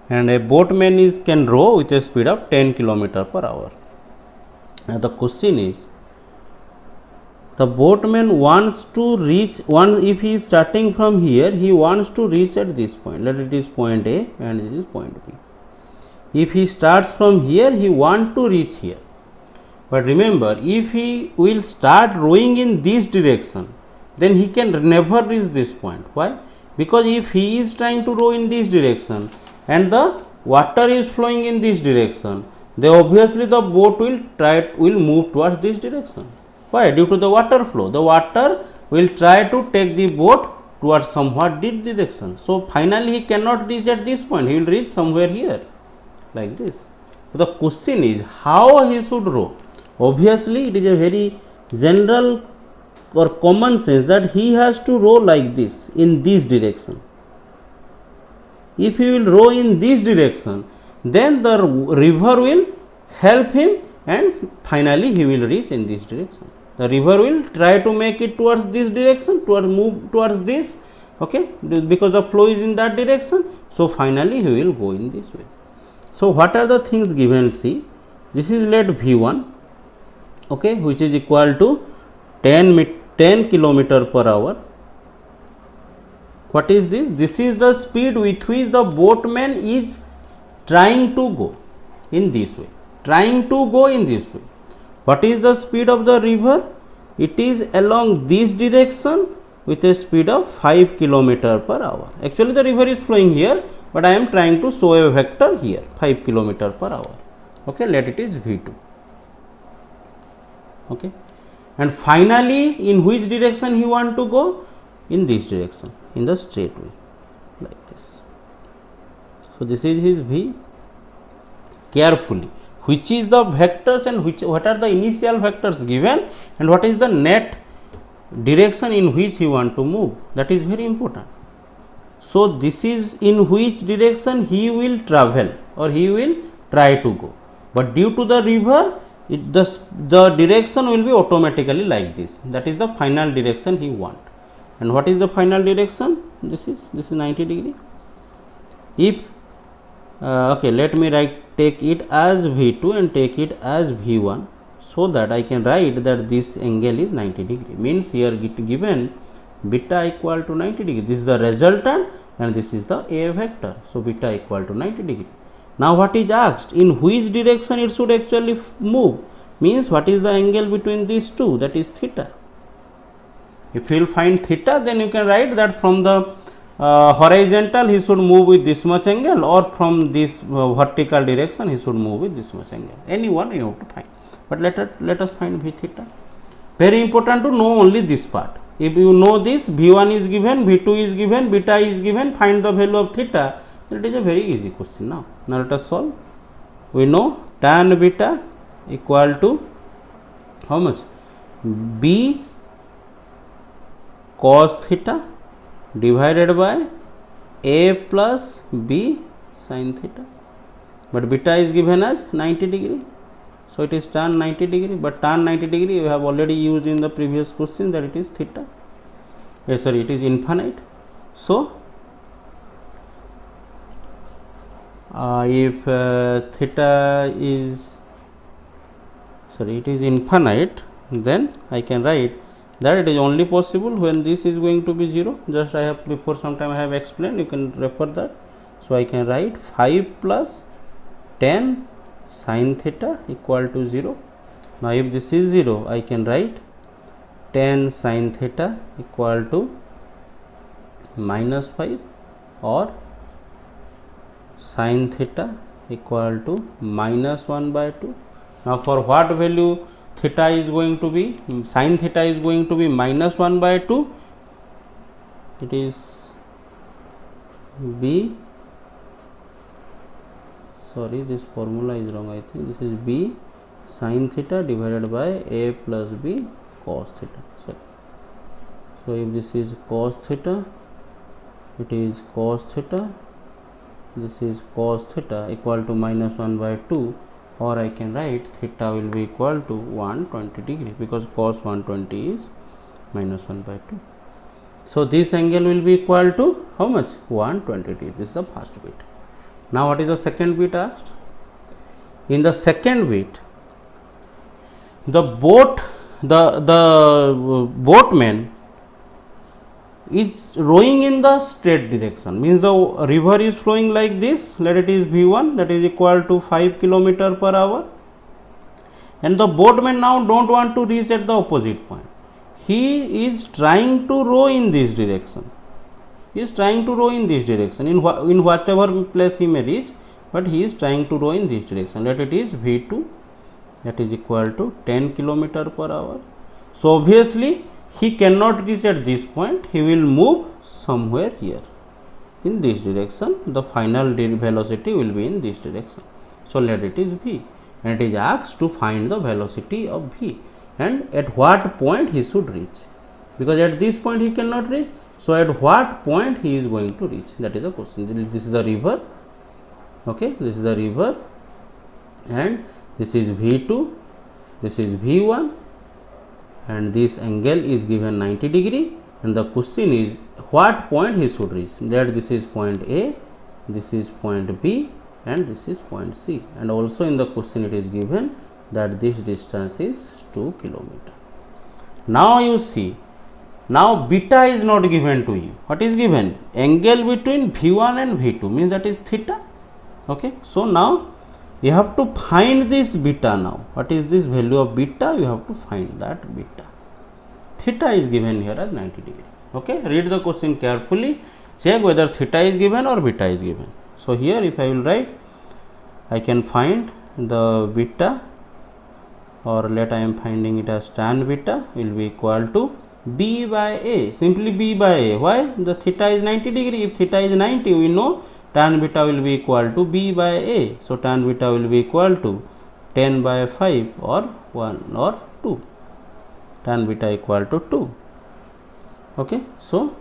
and a boatman can row with a speed of 10 km per hour. Now the question is, the boatman wants to reach if he is starting from here, he wants to reach at this point. Let it is point A and it is point B. If he starts from here, he wants to reach here. But remember, if he will start rowing in this direction, then he can never reach this point. Why? Because if he is trying to row in this direction and the water is flowing in this direction, then obviously the boat will move towards this direction. Why? Due to the water flow. The water will try to take the boat towards somewhat this direction. So finally he cannot reach at this point. He will reach somewhere here, like this. So the question is how he should row. Obviously it is a very general or common sense that he has to row like this, in this direction. If he will row in this direction, then the river will help him and finally he will reach in this direction. The river will try to make it towards this direction, move towards this, okay, because the flow is in that direction. So finally he will go in this way. So what are the things given? See, this is let V1, okay, which is equal to 10 km per hour. What is this? This is the speed with which the boatman is trying to go in this way. What is the speed of the river? It is along this direction with a speed of 5 km per hour. Actually the river is flowing here, but I am trying to show a vector here 5 kilometer per hour. Okay, let it is v2. Okay, and finally in which direction he want to go? In this direction, in the straight way, like this. So this is his v. Carefully, which is the vectors and what are the initial vectors given, and what is the net direction in which he want to move, that is very important. So this is in which direction he will travel or he will try to go, but due to the river, the direction will be automatically like this. That is the final direction he want. And what is the final direction? This is 90 degree. If okay, let me take it as v2 and take it as v1, so that I can write that this angle is 90 degree. Means here given beta equal to 90 degree. This is the resultant and this is the A vector. So beta equal to 90 degree. Now what is asked? In which direction it should actually move? Means what is the angle between these two? That is theta. If you will find theta, then you can write that from the horizontal he should move with this much angle, or from this vertical direction he should move with this much angle. Any one you have to find. But let us find v theta. Very important to know only this part. If you know this, v1 is given, v2 is given, beta is given, find the value of theta. It is a very easy question now. Now let us solve. We know tan beta equal to how much? B cos theta divided by A plus B sin theta. But beta is given as 90 degree. So it is tan 90 degree, but tan 90 degree we have already used in the previous question that it is theta. Sorry, it is infinite. So if theta is it is infinite, then I can write that it is only possible when this is going to be 0. Just I have before some time I have explained, you can refer that. So I can write 5 plus 10 sin theta equal to 0. Now if this is 0, I can write 10 sin theta equal to minus 5, or sin theta equal to minus 1 by 2. Now for what value theta is going to be? Sin theta is going to be minus 1 by 2. It is B. Sorry, this formula is wrong. I think this is B sin theta divided by A plus B cos theta. So if this is cos theta, it is cos theta. This is cos theta equal to minus 1 by 2. Or I can write theta will be equal to 120 degree, because cos 120 is minus 1 by 2. So this angle will be equal to how much? 120 degree. This is the first bit. Now what is the second bit asked? In the second bit, the boatman is rowing in the straight direction. Means the river is flowing like this. Let it is v1, that is equal to 5 kilometer per hour. And the boatman now don't want to reach at the opposite point. He is trying to row in this direction. He is trying to row in this direction, in whatever place he may reach, but he is trying to row in this direction. Let it is v2, that is equal to 10 kilometer per hour. So obviously he cannot reach at this point, he will move somewhere here in this direction. The final velocity will be in this direction. So let it is v, and it is asked to find the velocity of v and at what point he should reach, because at this point he cannot reach. So at what point he is going to reach, that is the question. This is the river. Okay, this is the river, and this is v2, this is v1, and this angle is given 90 degree, and the question is what point he should reach. That this is point A, this is point B, and this is point C, and also in the question it is given that this distance is 2 kilometer. Now you see, now beta is not given to you. What is given? Angle between v1 and v2, means that is theta. Okay, so now you have to find this beta now. What is this value of beta? You have to find that beta. Theta is given here as 90 degree. Okay, read the question carefully, check whether theta is given or beta is given. So here if I will write, I can find the beta, or let I am finding it as tan beta will be equal to b by a, simply b by a. Why? The theta is 90 degree. If theta is 90, we know tan beta will be equal to b by a. So tan beta will be equal to 10 by 5 or 1 or 2. Tan beta equal to 2. Okay, so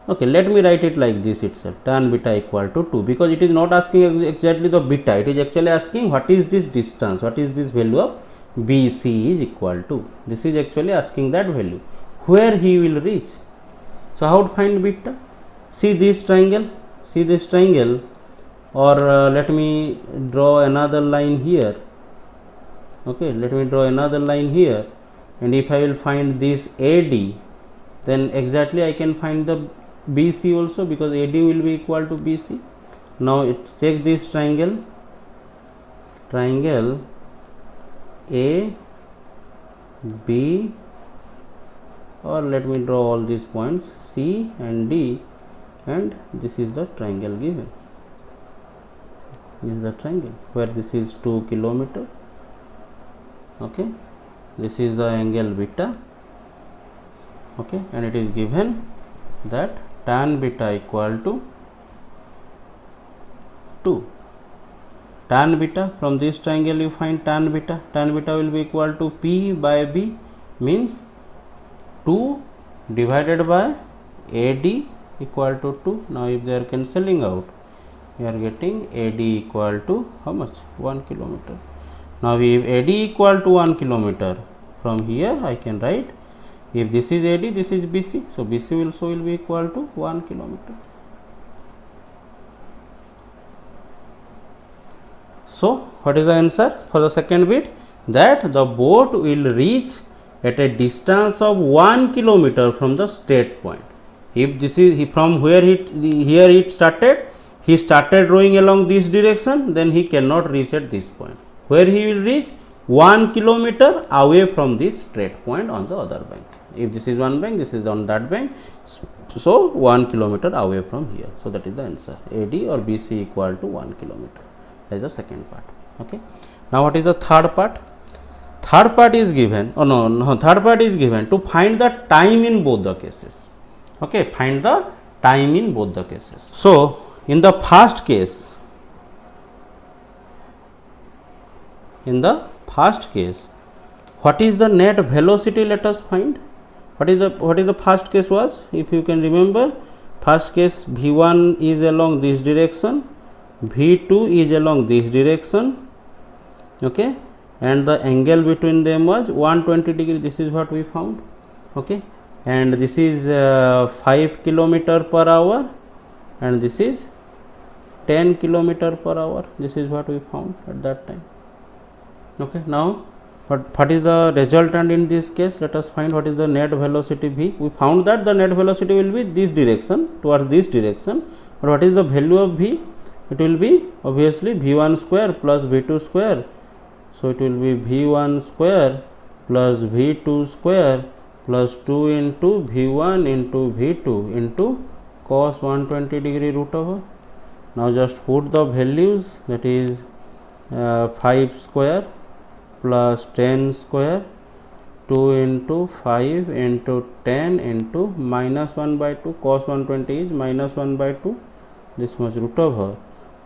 okay, let me write it like this itself, tan beta equal to 2, because it is not asking exactly the beta, it is actually asking what is this distance, what is this value of BC is equal to. This is actually asking that value, where he will reach. So how to find beta? See this triangle, or let me draw another line here. Okay, let me draw another line here, and if I will find this AD, then exactly I can find the BC also, because AD will be equal to BC. Now check this triangle A, B, or let me draw all these points C and D, and this is the triangle given. This is the triangle where this is 2 kilometer. Okay, this is the angle beta. Okay, and it is given that tan beta equal to 2. Tan beta, from this triangle you find tan beta will be equal to P by B, means 2 divided by AD equal to 2. Now if they are cancelling out, you are getting AD equal to how much? 1 kilometer. Now if AD equal to 1 kilometer, from here I can write, if this is AD, this is BC, so BC also will be equal to 1 kilometer. So what is the answer for the second bit? That the boat will reach at a distance of 1 kilometer from the straight point. If this is from where here it started, he started rowing along this direction, then he cannot reach at this point. Where he will reach? 1 kilometer away from this straight point on the other bank. If this is one bank, this is on that bank, so 1 kilometer away from here. So that is the answer, AD or BC equal to 1 kilometer. That is the second part. Okay, now what is the third part? Third part is given, third part is given to find the time in both the cases. Okay, find the time in both the cases. So in the first case, what is the net velocity? Let us find. What is the first case was? If you can remember, first case V1 is along this direction, V2 is along this direction. Okay, and the angle between them was 120 degree. This is what we found. Okay, and this is 5 kilometer per hour, and this is 10 kilometer per hour. This is what we found at that time. Okay, now what is the resultant in this case? Let us find what is the net velocity V. We found that the net velocity will be this direction, towards this direction, but what is the value of V? It will be obviously V1 square plus V2 square. So it will be V1 square plus V2 square plus 2 into V1 into V2 into cos 120 degree root over. Now just put the values, that is 5 square plus 10 square, 2 into 5 into 10 into minus 1 by 2, cos 120 is minus 1 by 2, this much root over,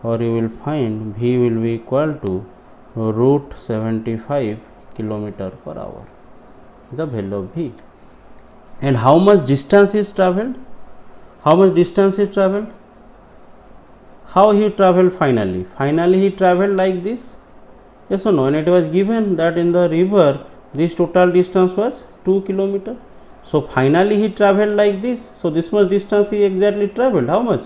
or you will find V will be equal to root 75 kilometer per hour is the value of V. And how much distance is travelled? How much distance is travelled? How he travelled finally? Finally he travelled like this. Yes or no? And it was given that in the river this total distance was 2 kilometer. So finally he travelled like this. So this much distance he exactly travelled. How much?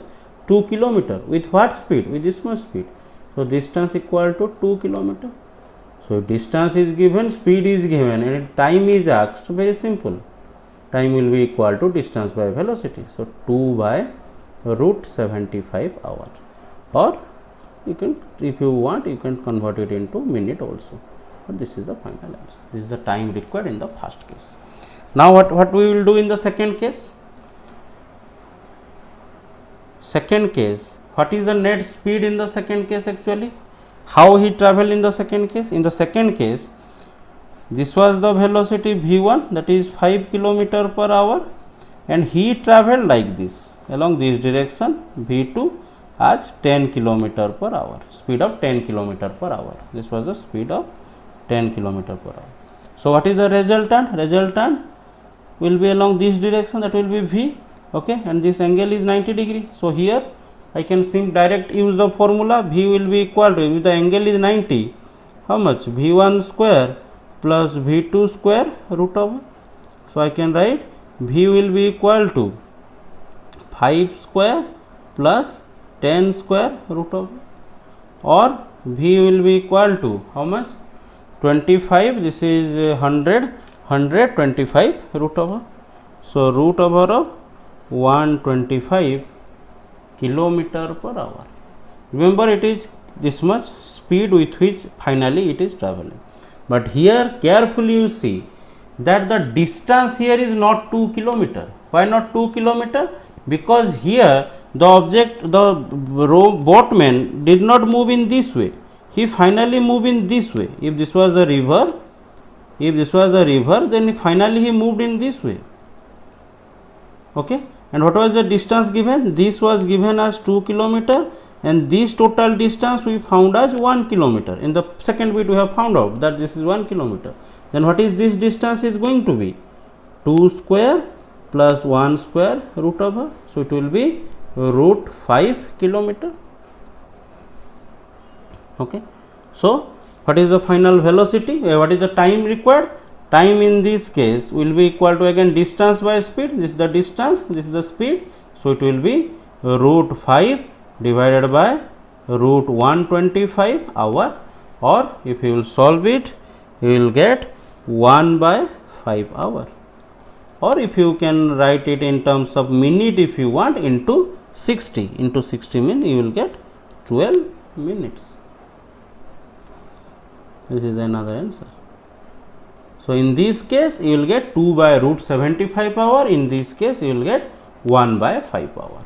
2 kilometer. With what speed? With this much speed. So distance equal to 2 kilometer. So distance is given, speed is given, and time is asked. Very simple. Time will be equal to distance by velocity. So 2 by root 75 hour. Or you can, if you want, you can convert it into minute also. But this is the final answer. This is the time required in the first case. Now what we will do in the second case? Second case, what is the net speed in the second case actually? How he travel in the second case? In the second case, this was the velocity v1, that is 5 km per hour, and he traveled like this along this direction, v2 as 10 km per hour, speed of 10 km per hour. This was the speed of 10 km per hour. So what is the resultant? Resultant will be along this direction, that will be v, okay, and this angle is 90 degree. So here I can direct use the formula, v will be equal to, if the angle is 90, how much? v1 square plus v2 square root over. So I can write v will be equal to 5 square plus 10 square root over, or v will be equal to how much? 25, this is 125 root over. So root over of 125 kilometer per hour. Remember, it is this much speed with which finally it is traveling. But here carefully you see that the distance here is not 2 kilometer. Why not 2 kilometer? Because here the object, the boatman did not move in this way. He finally moved in this way. If this was a river, then finally he moved in this way. Okay. And what was the distance given? This was given as 2 kilometer, and this total distance we found as 1 kilometer. In the second bit we have found out that this is 1 kilometer. Then what is this distance is going to be? 2 square plus 1 square root over. So it will be root 5 kilometer. Okay. So what is the final velocity? What is the time required? Time in this case will be equal to again distance by speed. This is the distance, this is the speed. So it will be root 5 divided by root 125 hour, or if you will solve it, you will get 1 by 5 hour, or if you can write it in terms of minute if you want, into 60 means you will get 12 minutes. This is another answer. So in this case you will get 2 by root 75 hour, in this case you will get 1 by 5 hour.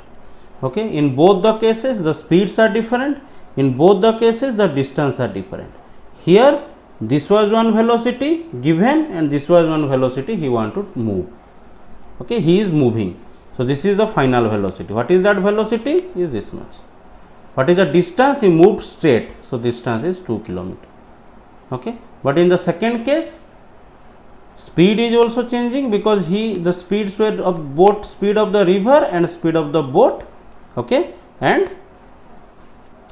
Okay. In both the cases the speeds are different, in both the cases the distance are different. Here this was one velocity given and this was one velocity he want to move. Okay, he is moving. So this is the final velocity. What is that velocity? Is this much. What is the distance? He moved straight. So distance is 2 kilometer. Okay. But in the second case, speed is also changing, because the speeds were of both speed of the river and speed of the boat. Okay, and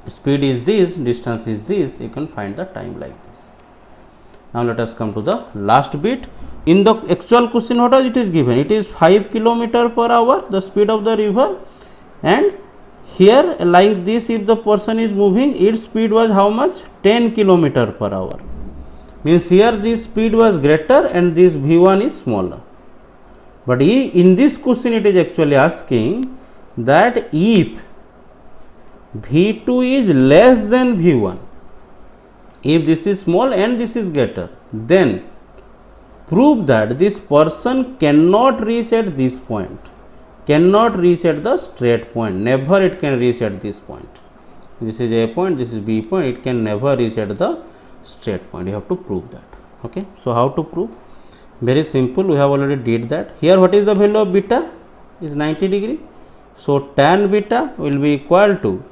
speed is this, distance is this. You can find the time like this. Now let us come to the last bit. In the actual question, what it is given? It is 5 kilometer per hour, the speed of the river, and here like this, if the person is moving, its speed was how much? 10 kilometer per hour. Means here this speed was greater and this v1 is smaller. But in this question it is actually asking that if v2 is less than v1, if this is small and this is greater, then prove that this person cannot reach at this point, cannot reach at the straight point, never it can reach at this point. This is A point, this is B point, it can never reach at the straight point. You have to prove that. Okay. So how to prove? Very simple, we have already did that. Here what is the value of beta? Is 90 degree. So tan beta will be equal to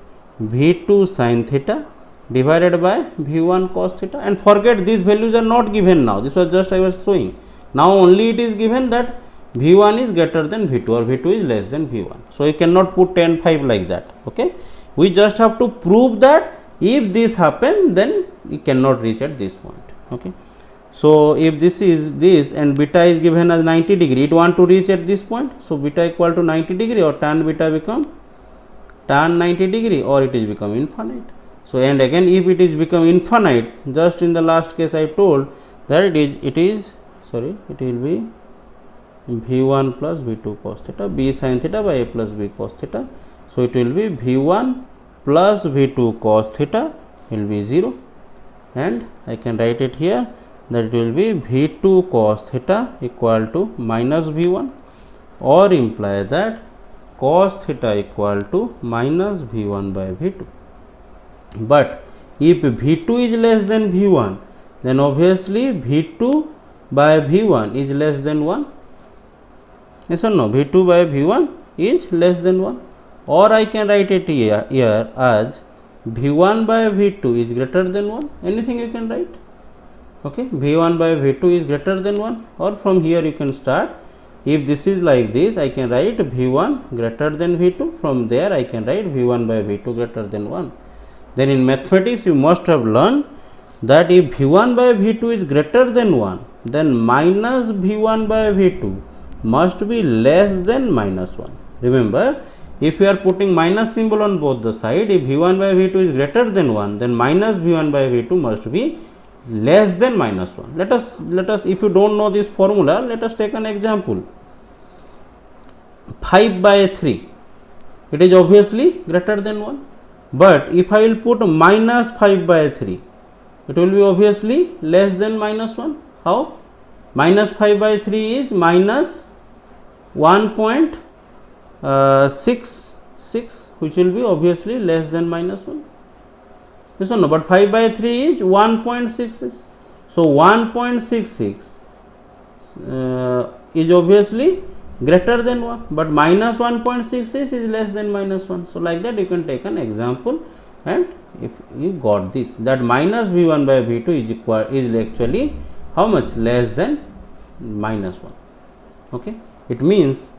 v2 sin theta divided by v1 cos theta, and forget these values are not given now. This was just I was showing. Now only it is given that v1 is greater than v2 or v2 is less than v1. So you cannot put tan 5 like that. Okay. We just have to prove that if this happen, then you cannot reach at this point. Okay. So if this is this and beta is given as 90 degree, it want to reach at this point. So beta equal to 90 degree, or tan beta become tan 90 degree, or it is become infinite. So and again if it is become infinite, just in the last case I told that it will be v1 plus v2 cos theta, b sin theta by a plus b cos theta. So it will be v1 plus v2 cos theta will be 0, and I can write it here that it will be v2 cos theta equal to minus v1, or imply that cos theta equal to minus V1 by V2. But if V2 is less than V1, then obviously V2 by V1 is less than 1. Yes or no? V2 by V1 is less than 1. Or I can write it here as V1 by V2 is greater than 1. Anything you can write. Okay, V1 by V2 is greater than 1. Or from here you can start. If this is like this, I can write V1 greater than V2. From there I can write V1 by V2 greater than 1. Then in mathematics you must have learned that if V1 by V2 is greater than 1, then minus V1 by V2 must be less than minus 1. Remember, if you are putting minus symbol on both the side, if V1 by V2 is greater than 1, then minus V1 by V2 must be less than minus 1. Let us, if you don't know this formula, let us take an example. 5 by 3, it is obviously greater than 1. But if I will put minus 5 by 3, it will be obviously less than minus 1. How? Minus 5 by 3 is minus 1.66, which will be obviously less than minus 1. Yes or no? But 5 by 3 is 1.66. So 1.66 is obviously greater than 1, but minus 1.66 is less than minus 1. So like that you can take an example, and if you got this, that minus V1 by V2 is actually how much? Less than minus 1. Okay, it means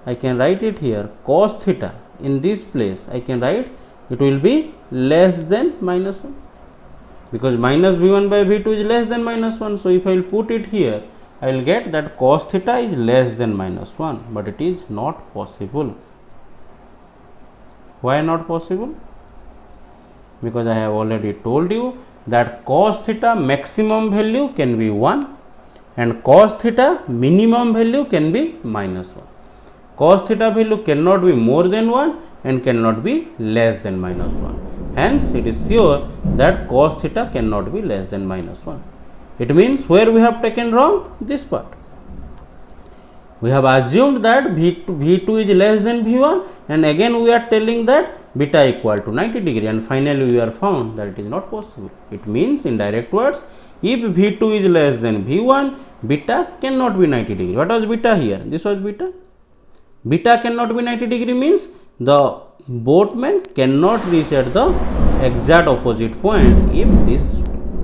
I can write it here, cos theta in this place I can write it will be less than minus 1, because minus V1 by V2 is less than minus 1. So if I will put it here, I will get that cos theta is less than minus 1, but it is not possible. Why not possible? Because I have already told you that cos theta maximum value can be 1 and cos theta minimum value can be minus 1. Cos theta value cannot be more than 1 and cannot be less than minus 1. Hence, it is sure that cos theta cannot be less than minus 1. It means where we have taken wrong? This part. We have assumed that V2 is less than V1, and again we are telling that beta equal to 90 degree, and finally we are found that it is not possible. It means in direct words, if V2 is less than V1, beta cannot be 90 degree. What was beta here? This was beta. Beta cannot be 90 degree means the boatman cannot reach at the exact opposite point if this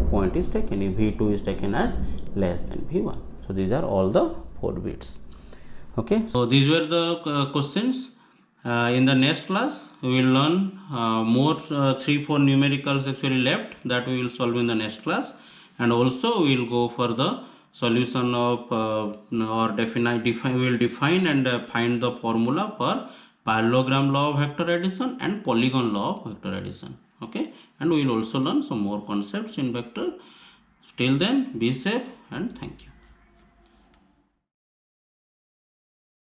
point is taken, if V2 is taken as less than V1. So these are all the 4 bits. Okay. So these were the questions. In the next class we will learn more 3-4 numericals actually left, that we will solve in the next class, and also we will go for the solution of or we will define and find the formula for parallelogram law of vector addition and polygon law of vector addition. Okay, and we will also learn some more concepts in vector. Till then, be safe and thank you.